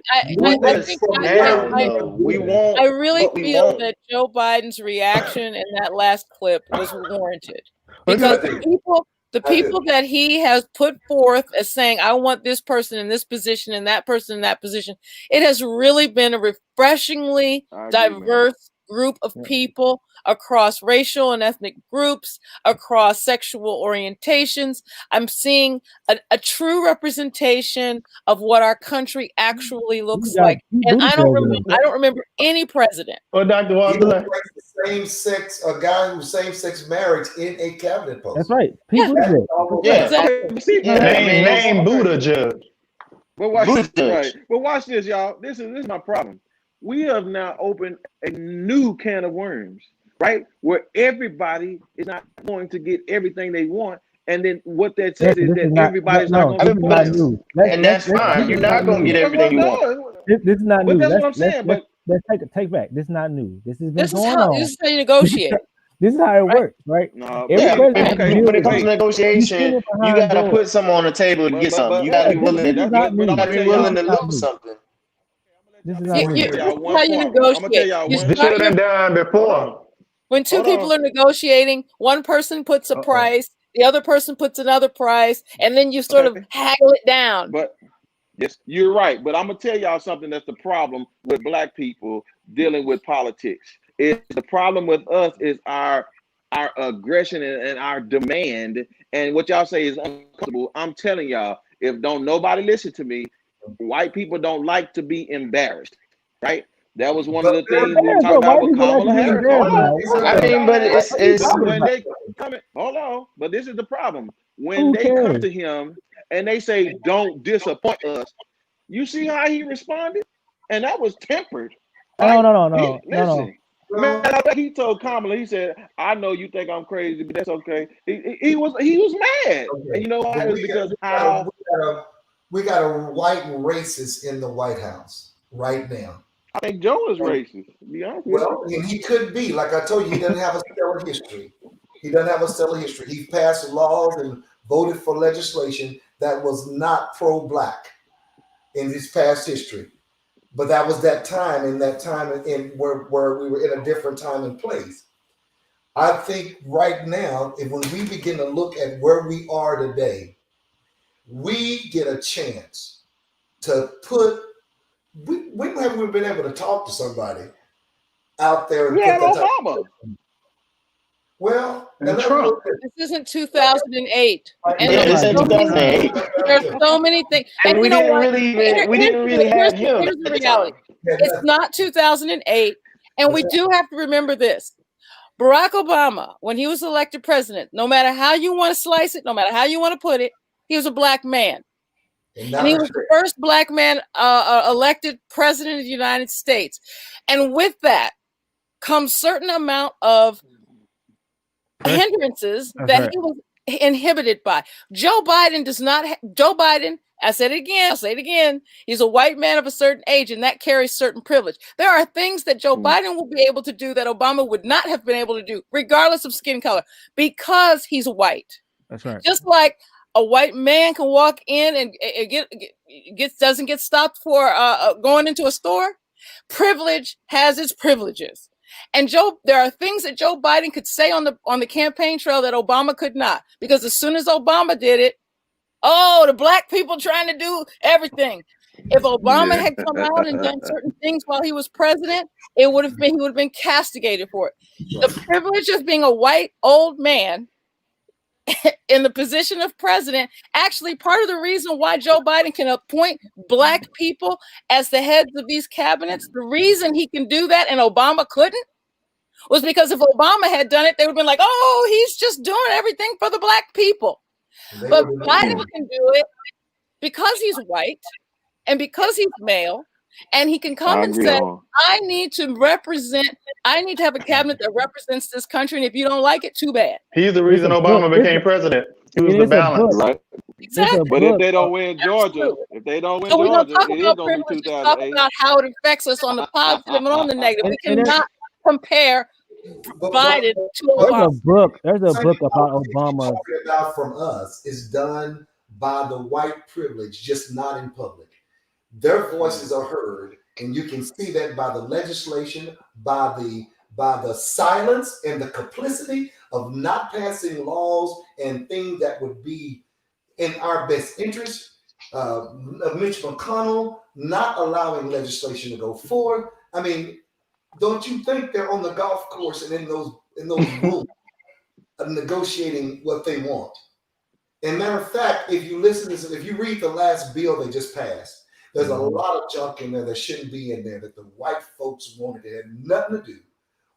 I really feel that Joe Biden's reaction in that last clip was warranted because the people that he has put forth as saying, I want this person in this position and that person in that position, it has really been a refreshingly diverse group of people across racial and ethnic groups, across sexual orientations. I'm seeing a true representation of what our country actually looks like. And I don't remember any president. Well, Dr. Walker, a guy who's same-sex marriage in a cabinet post. That's right. People exactly. Name Buddha Judge. But watch this, y'all. This is my problem. We have now opened a new can of worms, right? Where everybody is not going to get everything they want. And then what that says is that everybody's not going to get new. And that's fine. You're not going to get everything you want. This is not new. But that's what I'm saying. Let's take back. This is not new. This has been going on. This is how you negotiate. This is how it works, right? No, when it comes to negotiation, you got to put something on the table to get something. You got to be willing to lose something. This is how you negotiate. This should have been done before. When two people are negotiating, one person puts a price, the other person puts another price, and then you sort of haggle it down. But yes, you're right. But I'm gonna tell y'all something that's the problem with black people dealing with politics. The problem with us is our aggression and our demand. And what y'all say is uncomfortable. I'm telling y'all, if don't nobody listen to me, white people don't like to be embarrassed, right? That was one of the things we were talking about with Kamala Harris. I mean, but it's when they come in, hold on. But this is the problem. When they come to him and they say, "Don't disappoint us," you see how he responded, and that was tempered. No. Listen, man, I think he told Kamala, he said, "I know you think I'm crazy, but that's okay." He was mad, and you know why? It was because we got a white racist in the White House right now. I think Joe is racist, to be honest with you. Well, he could be. Like I told you, he doesn't have a stellar history. He passed laws and voted for legislation that was not pro-black in his past history. But that was that time in where we were in a different time and place. I think right now, when we begin to look at where we are today, we get a chance to put. When have we been able to talk to somebody out there? Obama. Well, Trump. This isn't 2008. This isn't 2008. There's so many things. And we didn't really have him. Here's the reality. It's not 2008. And we do have to remember this. Barack Obama, when he was elected president, no matter how you want to slice it, no matter how you want to put it, he was a black man. And he was the first black man elected president of the United States. And with that comes certain amount of hindrances that he was inhibited by. Joe Biden, I said it again, I'll say it again. He's a white man of a certain age, and that carries certain privilege. There are things that Joe Biden will be able to do that Obama would not have been able to do, regardless of skin color, because he's white. That's right. Just like a white man can walk in and doesn't get stopped for going into a store. Privilege has its privileges, and there are things that Joe Biden could say on the campaign trail that Obama could not, because as soon as Obama did it, the black people trying to do everything. If Obama had come out and done certain things while he was president, he would have been castigated for it. The privilege of being a white old man in the position of president, actually part of the reason why Joe Biden can appoint black people as the heads of these cabinets, the reason he can do that and Obama couldn't, was because if Obama had done it, they would have been like, oh, he's just doing everything for the black people. But Biden can do it because he's white and because he's male, and he can come and say, I need to have a cabinet that represents this country, and if you don't like it, too bad. He's the reason Obama became president. He was the balance. Right. Exactly. But if they don't win Georgia, it is going to be 2008. Talk about how it affects us on the positive and on the negative. We cannot compare Biden to Obama. There's a book about Obama. About from us is done by the white privilege, just not in public. Their voices are heard, and you can see that by the legislation, by the silence and the complicity of not passing laws and things that would be in our best interest. Mitch McConnell not allowing legislation to go forward. I mean, don't you think they're on the golf course and in those rooms negotiating what they want? And matter of fact, if you read the last bill they just passed, there's a lot of junk in there that shouldn't be in there that the white folks wanted. It had nothing to do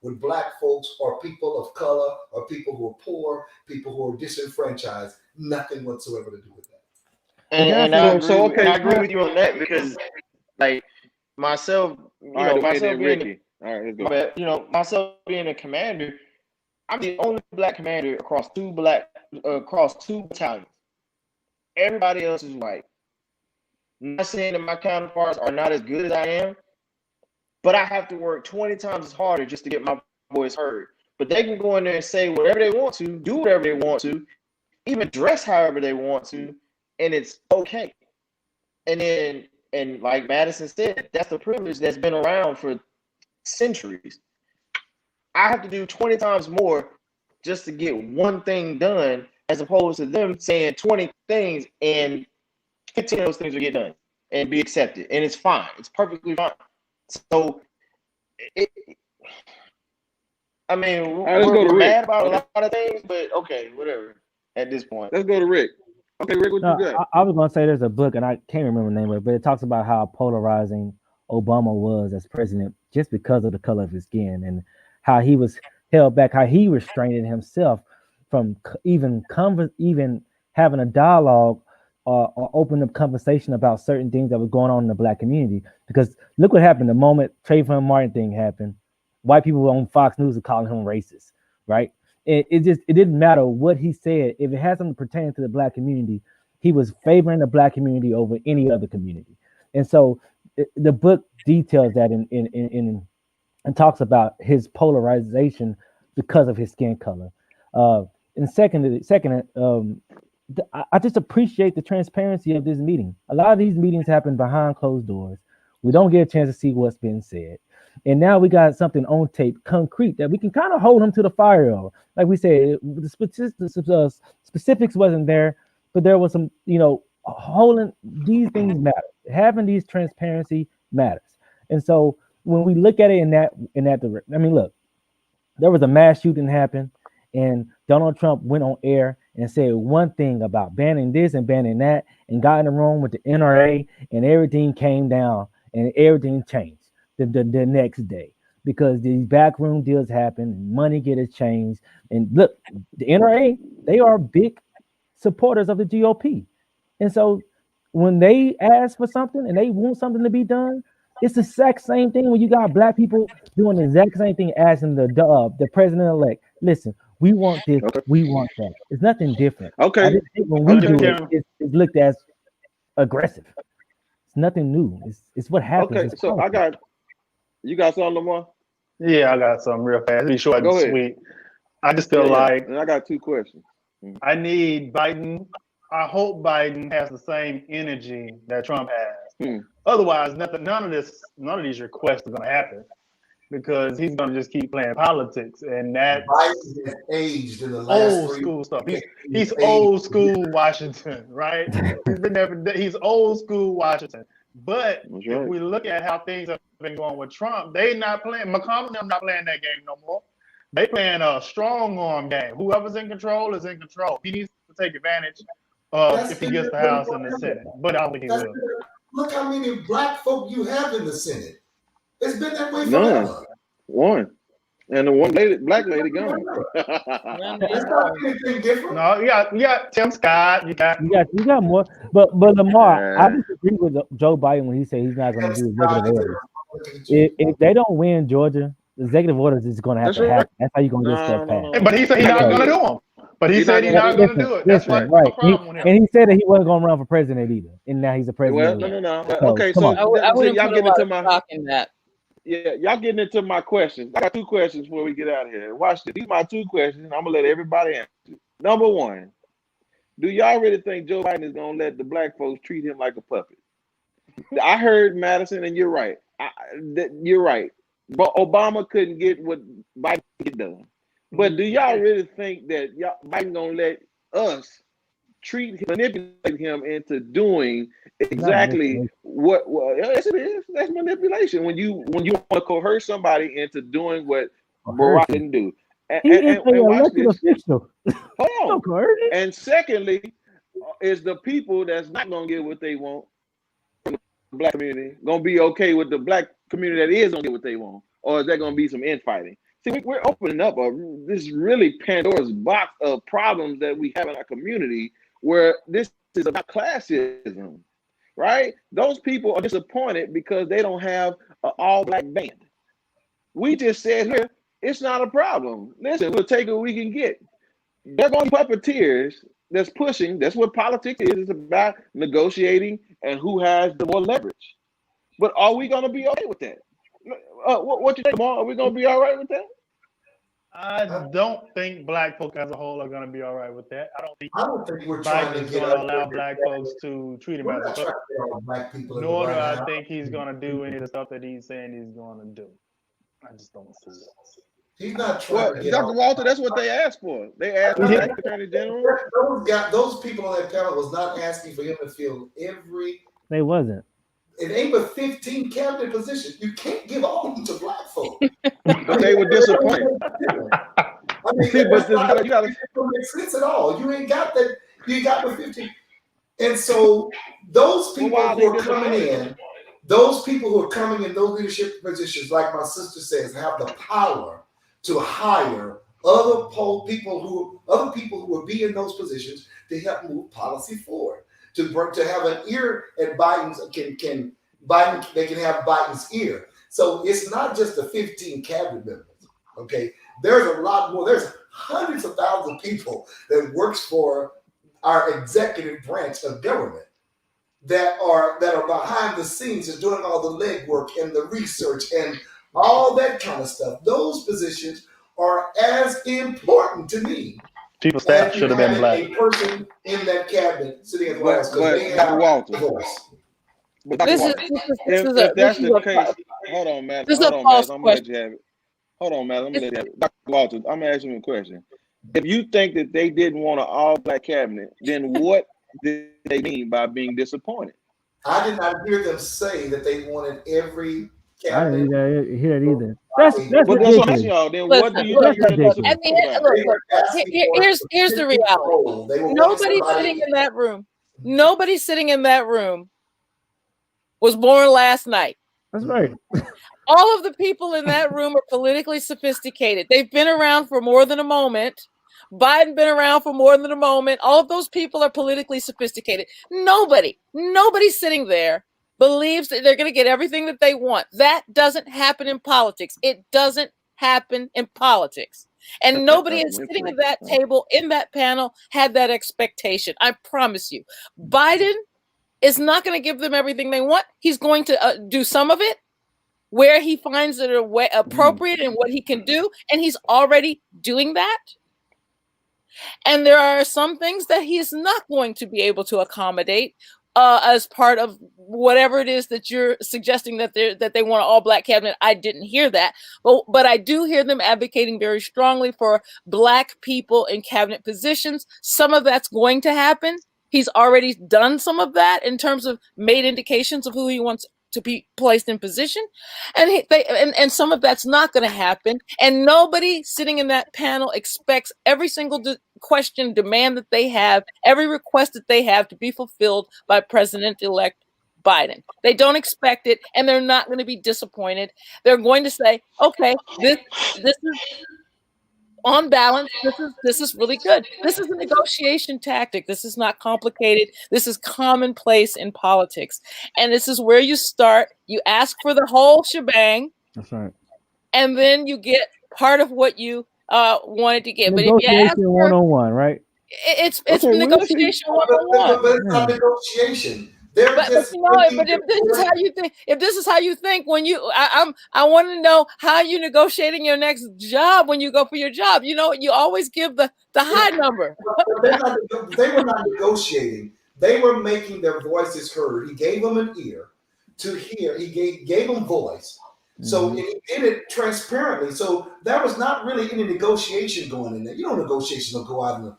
with black folks or people of color or people who are poor, people who are disenfranchised. Nothing whatsoever to do with that. And I agree with you on that, because like myself, myself being a commander, I'm the only black commander across two battalions. Everybody else is white. I'm not saying that my counterparts are not as good as I am, but I have to work 20 times as harder just to get my voice heard. But they can go in there and say whatever they want to, do whatever they want to, even dress however they want to, and it's okay. And like Madison said, that's the privilege that's been around for centuries. I have to do 20 times more just to get one thing done, as opposed to them saying 20 things and 15 of those things will get done and be accepted. And it's fine. It's perfectly fine. So, we're mad about a lot of things, but okay, whatever at this point. Let's go to Rick. Okay, Rick, what you got? I was going to say there's a book, and I can't remember the name of it, but it talks about how polarizing Obama was as president just because of the color of his skin, and how he was held back, how he restrained himself from even having a dialogue or open up conversation about certain things that was going on in the black community. Because look what happened the moment Trayvon Martin thing happened. White people on Fox News are calling him racist, right? It didn't matter what he said. If it had something pertaining to the black community, he was favoring the black community over any other community. And so the book details that and talks about his polarization because of his skin color. And second, I just appreciate the transparency of this meeting. A lot of these meetings happen behind closed doors. We don't get a chance to see what's been said. And now we got something on tape, concrete, that we can kind of hold him to the fire of. Like we said, the specifics wasn't there, but there was some, holding these things matter. Having these transparency matters. And so when we look at it in that direction, I mean, look, there was a mass shooting happen, and Donald Trump went on air and said one thing about banning this and banning that, and got in the room with the NRA, and everything came down and everything changed the next day, because these backroom deals happen and money get exchanged. And look, the NRA, they are big supporters of the GOP. And so when they ask for something and they want something to be done, it's the exact same thing when you got black people doing the exact same thing, asking the president-elect, listen, we want this, we want that. It's nothing different. Okay. When we do it, it's looked as aggressive. It's nothing new. It's what happens. Okay, so you got something, Lamar? Yeah, I got something real fast. Be short and sweet. I just feel like, and I got two questions. I need Biden. I hope Biden has the same energy that Trump has. Otherwise, none of these requests are going to happen, because he's going to just keep playing politics, and that Biden has aged in the last old school stuff. He's old school Washington, right? He's been there. He's old school Washington. But That's if right. we look at how things have been going with Trump, they not playing. McConnell and them not playing that game no more. They playing a strong arm game. Whoever's in control is in control. He needs to take advantage of if he gets the House and the Senate. But I don't think he will. Look how many black folk you have in the Senate. It's been that way None. forever. One. And the one lady, black lady gone. That's not anything different. No, you got Tim Scott. You got more. But Lamar, I disagree with Joe Biden when he said he's not going to do executive orders. If they don't win Georgia, the executive orders is going to have to happen. That's how you're going to get stuff passed. But he said he's not going to do them. But he said he's not going to do it. That's right. And he said that he wasn't going to run for president either. And now he's a president. Well, no. So, Okay, so I wouldn't y'all put a getting lot into of my stock in that. Yeah, y'all getting into my questions. I got two questions before we get out of here. Watch this. These are my two questions. I'm gonna let everybody answer. Number one, do y'all really think Joe Biden is gonna let the black folks treat him like a puppet? I heard Madison, and you're right. You're right. But Obama couldn't get what Biden get done. But do y'all really think that Biden gonna let us manipulate him into doing exactly what? Well, yes, it is. That's manipulation. When you want to coerce somebody into doing what Barack didn't do. He is an elected official. Hold on. And secondly, is the people that's not gonna get what they want from the black community gonna be okay with the black community that is gonna get what they want, or is there gonna be some infighting? See, we're opening up this really Pandora's box of problems that we have in our community, where this is about classism, right? Those people are disappointed because they don't have an all-black band. We just said here, it's not a problem. Listen, we'll take what we can get. They're going to be puppeteers that's pushing. That's what politics is. It's about negotiating and who has the more leverage. But are we going to be okay with that? What you think, Lamar? Are we going to be all right with that? I don't think black folk as a whole are going to be all right with that. I don't think we're trying Biden's to going to allow black folks to treat him as a puppet. Black people. Nor do I think he's going to do any of the stuff that he's saying he's going to do. I just don't see it. He's not trying to get Dr. Walter, that's what they asked for. They asked for the Attorney General. Those people on that panel was not asking for him to fill every. They wasn't. It ain't but 15 cabinet positions. You can't give all of them to black folk. But they were disappointed. I mean, see, but you gotta it don't make sense at all. You ain't got that. You got the 15. And so those people who are coming in, those people who are coming in those leadership positions, like my sister says, have the power to hire other people who will be in those positions to help move policy forward. To have an ear at Biden's they can have Biden's ear. So it's not just the 15 cabinet members. Okay, there's a lot more. There's hundreds of thousands of people that works for our executive branch of government that are behind the scenes and doing all the legwork and the research and all that kind of stuff. Those positions are as important to me. Chief of staff should have been black. A person in that cabinet sitting at the White House because they have Walter. But if that's the case, hold on, Matt. I'm gonna let you have it. Hold on, Matt. Let me let you have it. Dr. Walter, I'm gonna ask you a question. If you think that they didn't want an all-black cabinet, then what did they mean by being disappointed? I did not hear them say that they wanted every cabinet. I didn't hear that either. That's ridiculous. Then what do you think they're disappointed about? Here's the reality. Nobody sitting in that room. Nobody sitting in that room was born last night. That's right. All of the people in that room are politically sophisticated. They've been around for more than a moment. Biden been around for more than a moment. All of those people are politically sophisticated. Nobody sitting there believes that they're going to get everything that they want. That doesn't happen in politics. It doesn't happen in politics. And nobody is sitting at that table in that panel had that expectation. I promise you. Biden is not going to give them everything they want. He's going to do some of it where he finds it appropriate and what he can do. And he's already doing that. And there are some things that he is not going to be able to accommodate as part of whatever it is that you're suggesting that they want an all-black cabinet. I didn't hear that, but I do hear them advocating very strongly for black people in cabinet positions. Some of that's going to happen. He's already done some of that in terms of made indications of who he wants to be placed in position, and some of that's not going to happen. And nobody sitting in that panel expects every single question, demand that they have, every request that they have to be fulfilled by President-elect Biden. They don't expect it, and they're not going to be disappointed. They're going to say, "Okay, this is on balance. This is really good. This is a negotiation tactic. This is not complicated. This is commonplace in politics, and this is where you start. You ask for the whole shebang. That's right. And then you get part of what you wanted to get. But if you Negotiation ask for one-on-one, right? It's negotiation one-on-one. But it's not negotiation. But if this is how you think when you, I want to know how you negotiating your next job when you go for your job. You know, you always give the high number. They were not negotiating. They were making their voices heard. He gave them an ear to hear. He gave them voice. So he did it transparently. So there was not really any negotiation going in there. You know, negotiation will go out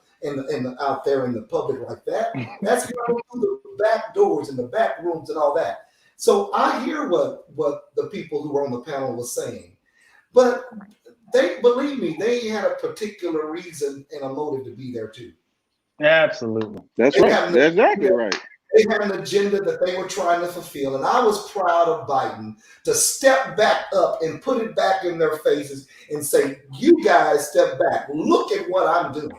out there in the public like that. That's going through the back doors and the back rooms and all that. So I hear what the people who were on the panel were saying, but they believe me, they had a particular reason and a motive to be there too. Absolutely, that's right. That's exactly right. They had an agenda that they were trying to fulfill, and I was proud of Biden to step back up and put it back in their faces and say, "You guys step back. Look at what I'm doing.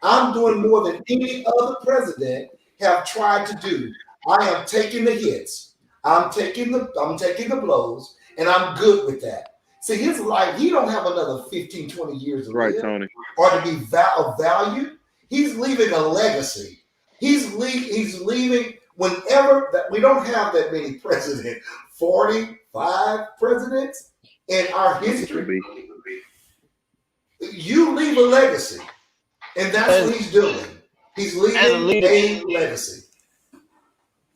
I'm doing more than any other president have tried to do. I am taking the hits. I'm taking the blows, and I'm good with that." See, his life, he don't have another 15, 20 years to live, Tony, or to be of value. He's leaving a legacy. He's leaving whenever that we don't have that many presidents, 45 presidents in our history. You leave a legacy, and that's what he's doing. He's leaving a legacy.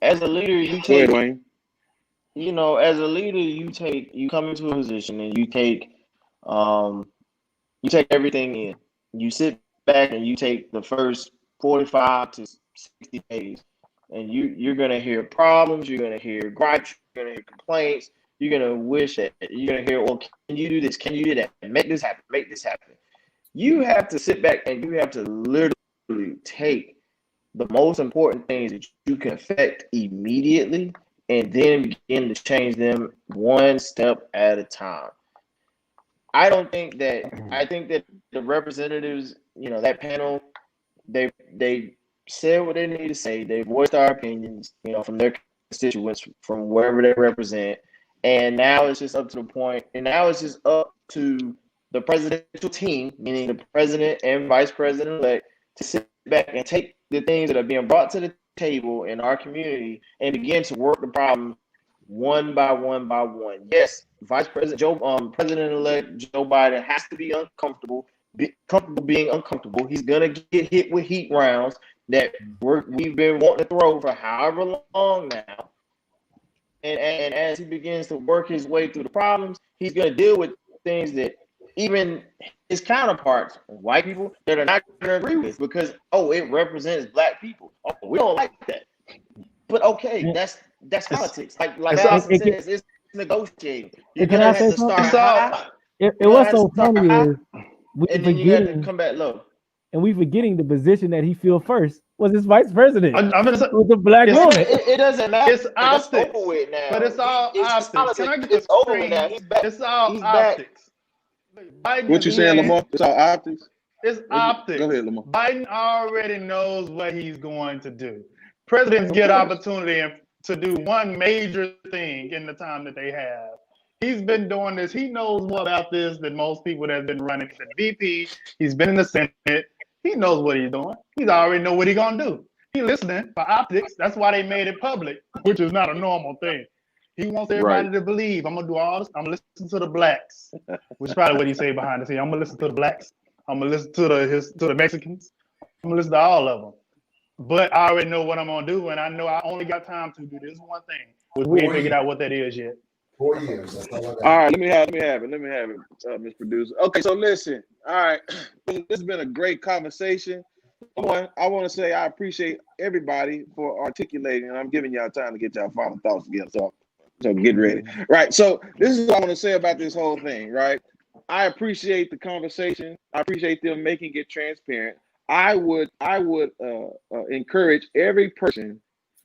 As a leader, you take, as a leader, you come into a position and you take everything in. You sit back and you take the first 45 to 60 days, and you're gonna hear problems, you're gonna hear gripes, you're gonna hear complaints, you're gonna wish that you're gonna hear, well, can you do this? Can you do that? Make this happen, make this happen. You have to sit back and you have to literally take the most important things that you can affect immediately and then begin to change them one step at a time. I think that the representatives, that panel, they said what they need to say. They voiced our opinions, from their constituents, from wherever they represent. And now it's just up to the point, and now it's just up to the presidential team, meaning the president and vice president-elect, to sit back and take the things that are being brought to the table in our community and begin to work the problem one by one by one. Yes, President-elect Joe Biden has to be comfortable being uncomfortable. He's gonna get hit with heat rounds that we've been wanting to throw for however long now. And as he begins to work his way through the problems, he's gonna deal with things that even his counterparts, white people, that are not going to agree with, because it represents black people. Oh, we don't like that. But okay, that's politics. Like Allison says, it's negotiating. You're going to have to start high. What's so funny is and then you have to come back low. And we forgetting the position that he filled first was his vice president with the black woman. It doesn't matter. It's optics. It's over with now. But it's all optics. It's over with now. He's back. It's all optics. What you saying, Lamar? It's all optics? It's optics. Go ahead, Lamar. Biden already knows what he's going to do. Presidents get opportunity to do one major thing in the time that they have. He's been doing this. He knows more about this than most people that have been running for VP. He's been in the Senate. He knows what he's doing. He's already know what he's going to do. He's listening for optics. That's why they made it public, which is not a normal thing. He wants everybody to believe. I'm going to do all this. I'm going to listen to the blacks, which is probably what he say behind the scenes. I'm going to listen to the blacks. I'm going to listen to the Mexicans. I'm going to listen to all of them. But I already know what I'm going to do, and I know I only got time to do this one thing, which we ain't figured out what that is yet. 4 years. That's all I got. All right, let me have it, Mr. Producer. Okay, so listen. All right, this has been a great conversation. one, I want to say I appreciate everybody for articulating, and I'm giving y'all time to get y'all final thoughts together. So get ready. Right. So this is what I want to say about this whole thing, right? I appreciate the conversation. I appreciate them making it transparent. I would encourage every person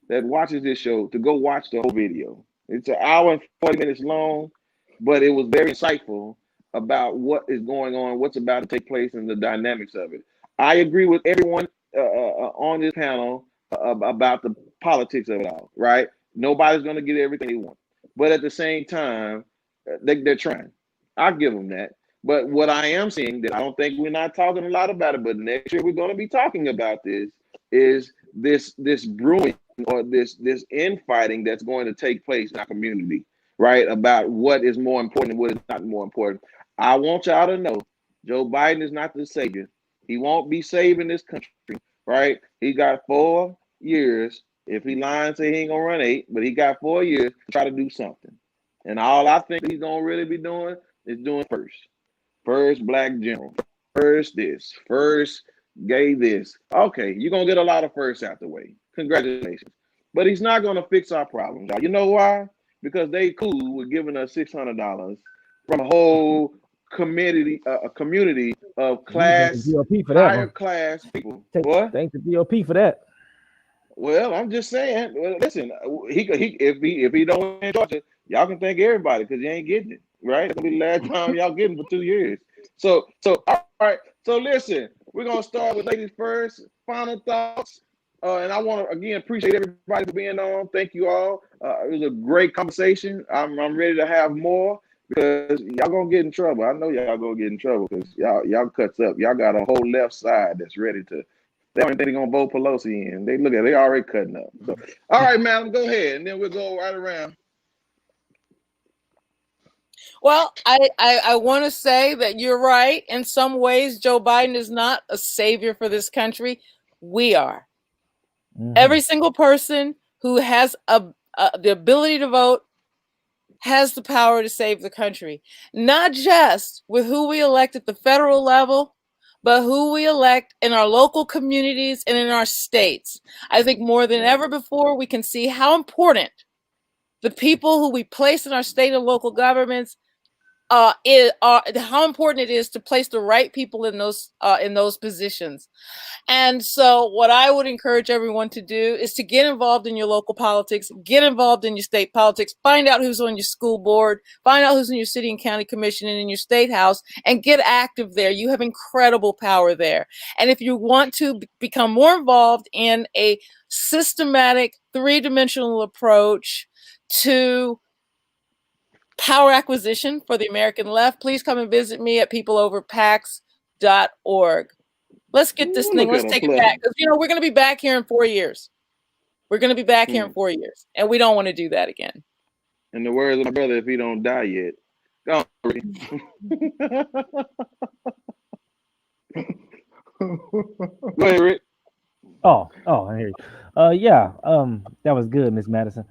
that watches this show to go watch the whole video. It's an hour and 40 minutes long, but it was very insightful about what is going on, what's about to take place, and the dynamics of it. I agree with everyone on this panel about the politics of it all, right? Nobody's going to get everything they want. But at the same time, they're trying. I'll give them that. But what I am seeing, that I don't think we're not talking a lot about it, but next year we're going to be talking about this, is this brewing or this infighting that's going to take place in our community, right? About what is more important and what is not more important. I want y'all to know Joe Biden is not the savior. He won't be saving this country, right? He got 4 years. If he lying, say he ain't gonna run 8, but he got 4 years to try to do something. And all I think he's gonna really be doing is doing first black general, first this, first gay this. Okay, you're gonna get a lot of firsts out the way. Congratulations. But he's not gonna fix our problems. You know why? Because they cool with giving us $600 from a whole community, a community of higher class people. What? Thanks to GOP for that. Well, I'm just saying. Well, listen, if he don't win Georgia, y'all can thank everybody because you ain't getting it, right? It's gonna be the last time y'all getting for 2 years. So all right. So listen, we're gonna start with ladies first. Final thoughts, and I want to again appreciate everybody for being on. Thank you all. It was a great conversation. I'm ready to have more because y'all gonna get in trouble. I know y'all gonna get in trouble because y'all cuts up. Y'all got a whole left side that's ready to. They don't think they're gonna vote Pelosi in. They they already cutting up. So, all right, madam, go ahead, and then we'll go right around. Well, I want to say that you're right. In some ways, Joe Biden is not a savior for this country. We are. Mm-hmm. Every single person who has the ability to vote has the power to save the country, not just with who we elect at the federal level, but who we elect in our local communities and in our states. I think more than ever before, we can see how important the people who we place in our state and local governments how important it is to place the right people in those positions. And so what I would encourage everyone to do is to get involved in your local politics, get involved in your state politics, find out who's on your school board, find out who's in your city and county commission and in your state house, and get active there. You have incredible power there. And if you want to become more involved in a systematic, three-dimensional approach to power acquisition for the American left, please come and visit me at peopleoverpacs.org. Let's get this thing. Let's take it back. Because, we're going to be back here in 4 years. We're going to be back here in 4 years. And we don't want to do that again. In the words of my brother, if he don't die yet. Go on, Rick. Go ahead, Rick. Oh, I hear you. Yeah, that was good, Miss Madison.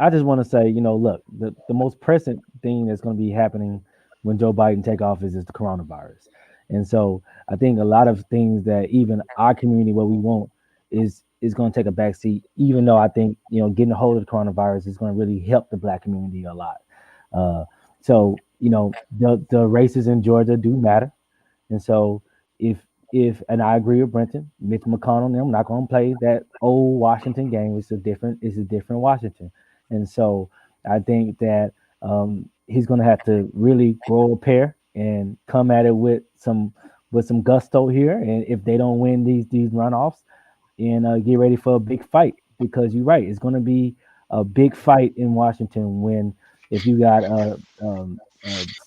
I just want to say, look, the most pressing thing that's going to be happening when Joe Biden take office is the coronavirus. And so I think a lot of things that even our community, what we want is going to take a backseat, even though I think, getting a hold of the coronavirus is going to really help the Black community a lot. So, the races in Georgia do matter. And so and I agree with Brenton, Mitch McConnell, I'm not going to play that old Washington game. It's a different Washington. And so I think that he's going to have to really grow a pair and come at it with some gusto here. And if they don't win these runoffs, and get ready for a big fight, because you're right, it's going to be a big fight in Washington if you got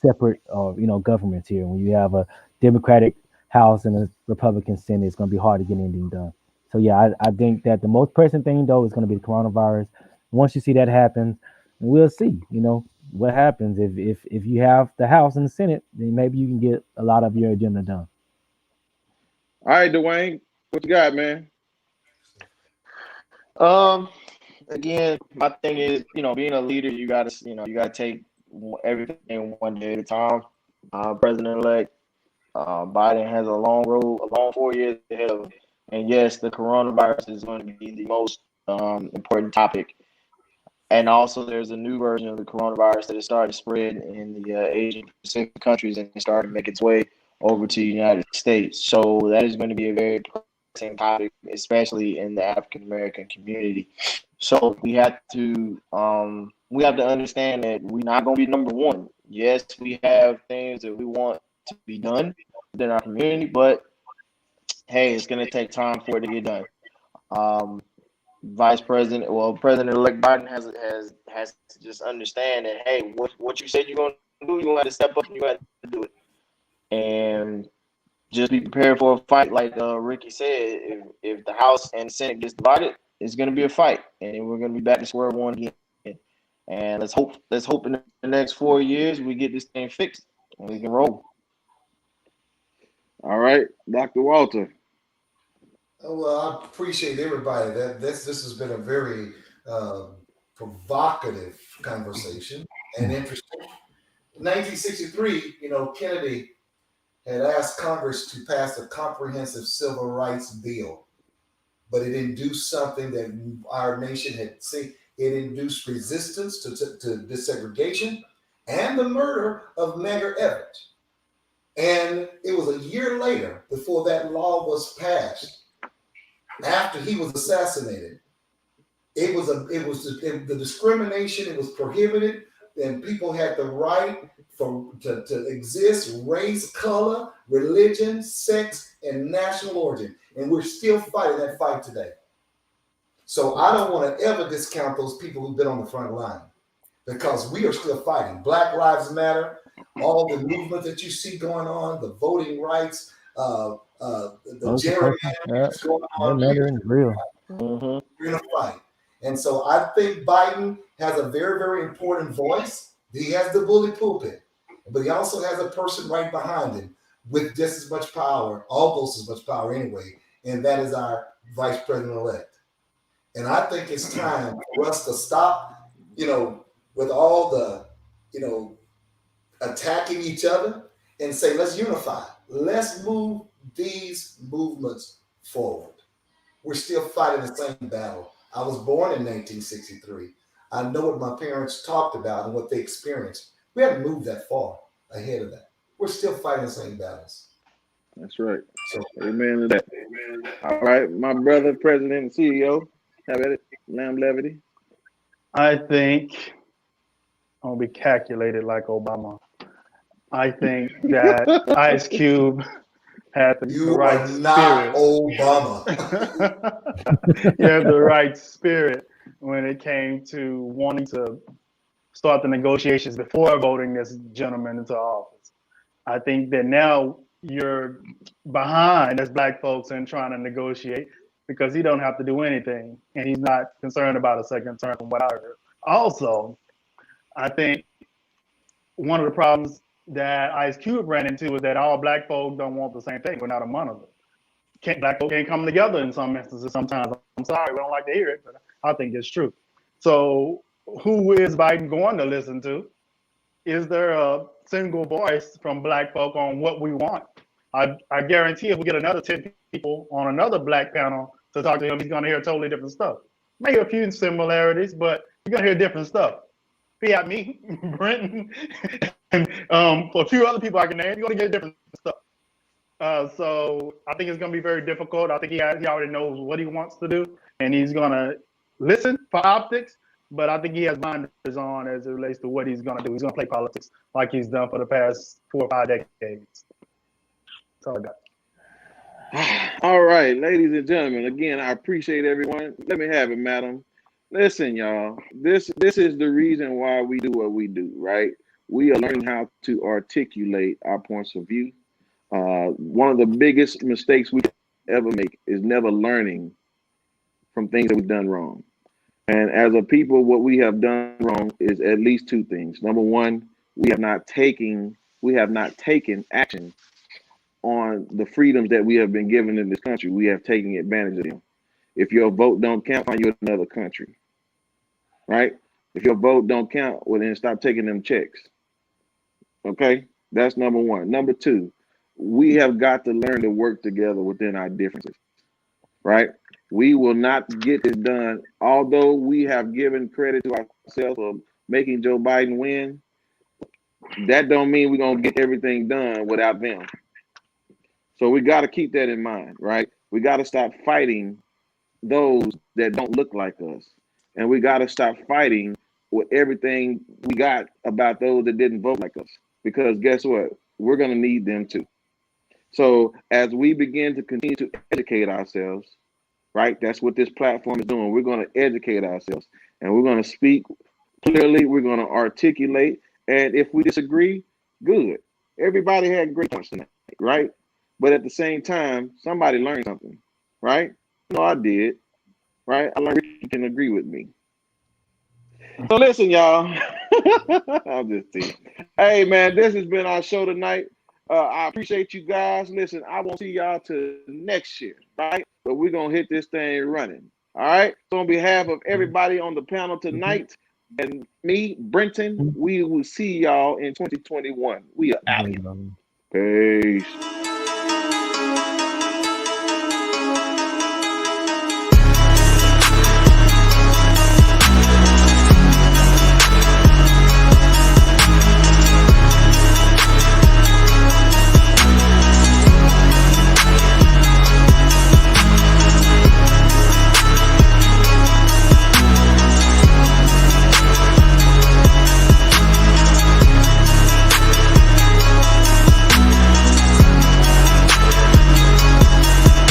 separate governments here. When you have a Democratic House and a Republican Senate, it's going to be hard to get anything done. So yeah, I think that the most pressing thing though is going to be the coronavirus. Once you see that happen, we'll see, what happens. If you have the House and the Senate, then maybe you can get a lot of your agenda done. All right, Dwayne, what you got, man? Again, my thing is, being a leader, you gotta take everything one day at a time. President-elect, Biden has a long road, a long 4 years ahead of him. And yes, the coronavirus is going to be the most important topic. And also, there's a new version of the coronavirus that has started to spread in the Asian Pacific countries and started to make its way over to the United States. So that is going to be a very pressing topic, especially in the African American community. So we have to understand that we're not going to be number one. Yes, we have things that we want to be done within our community, but hey, it's going to take time for it to get done. President-elect Biden has to just understand that, hey, what you said you're going to do, you're going to have to step up and you have to do it. And just be prepared for a fight, like Ricky said. If the House and the Senate gets divided, it's going to be a fight, and we're going to be back to square one again. And let's hope in the next 4 years we get this thing fixed and we can roll. All right, Dr. Walter. Well, I appreciate everybody. This has been a very provocative conversation and interesting. In 1963, Kennedy had asked Congress to pass a comprehensive civil rights bill, but it induced something that our nation had seen. It induced resistance to desegregation and the murder of Medgar Evers. And it was a year later before that law was passed. After he was assassinated, the discrimination. It was prohibited, and people had the right to exist, race, color, religion, sex, and national origin. And we're still fighting that fight today. So I don't want to ever discount those people who've been on the front line, because we are still fighting. Black Lives Matter, all the movement that you see going on, the voting rights, the gerrymandering going on. We're in a fight. And so I think Biden has a very, very important voice. He has the bully pulpit, but he also has a person right behind him with just as much power, almost as much power anyway, and that is our vice president-elect. And I think it's time for us to stop, with all the, attacking each other, and say, let's unify. Let's move these movements forward. We're still fighting the same battle. I was born in 1963. I know what my parents talked about and what they experienced. We haven't moved that far ahead of that. We're still fighting the same battles. That's right. So, amen to that. All right, my brother, President and CEO, have at it, Lamb Levity. I think I'll be calculated like Obama. I think that Ice Cube had the right spirit. Not Obama. You have the right spirit when it came to wanting to start the negotiations before voting this gentleman into office. I think that now you're behind as Black folks in trying to negotiate, because he don't have to do anything, and he's not concerned about a second term from what I heard. Also, I think one of the problems that Ice Cube ran into is that all Black folks don't want the same thing. We're not a monolith. Black folks can't come together in some instances sometimes. I'm sorry, we don't like to hear it, but I think it's true. So who is Biden going to listen to? Is there a single voice from Black folk on what we want? I guarantee if we get another 10 people on another Black panel to talk to him, he's going to hear totally different stuff. Maybe a few similarities, but you're going to hear different stuff. Fiat me, Brenton, and for a few other people I can name, you're going to get different stuff. So I think it's going to be very difficult. I think he already knows what he wants to do, and he's going to listen for optics, but I think he has blinders on as it relates to what he's going to do. He's going to play politics like he's done for the past 4 or 5 decades. That's all I got. All right, ladies and gentlemen, again, I appreciate everyone. Let me have it, madam. Listen, y'all, this is the reason why we do what we do, right? We are learning how to articulate our points of view. One of the biggest mistakes we ever make is never learning from things that we've done wrong. And as a people, what we have done wrong is at least 2 things. Number one, we have not taken action on the freedoms that we have been given in this country. We have taken advantage of them. If your vote don't count, find you another country, right? If your vote don't count, well, then stop taking them checks. Okay, that's number one. Number two, we have got to learn to work together within our differences, right? We will not get this done. Although we have given credit to ourselves for making Joe Biden win, that don't mean we're going to get everything done without them. So we got to keep that in mind, right? We got to stop fighting those that don't look like us. And we got to stop fighting with everything we got about those that didn't vote like us. Because guess what? We're going to need them too. So as we begin to continue to educate ourselves, right? That's what this platform is doing. We're going to educate ourselves and we're going to speak clearly. We're going to articulate. And if we disagree, good. Everybody had great points tonight, right? But at the same time, somebody learned something, right? No, I did, right? I learned you can agree with me. So listen, y'all. I'm just teasing. Hey, man, this has been our show tonight. I appreciate you guys. Listen, I won't see y'all till next year, right? But we're going to hit this thing running, all right? So on behalf of everybody on the panel tonight and me, Brenton, we will see y'all in 2021. We are out here. Peace.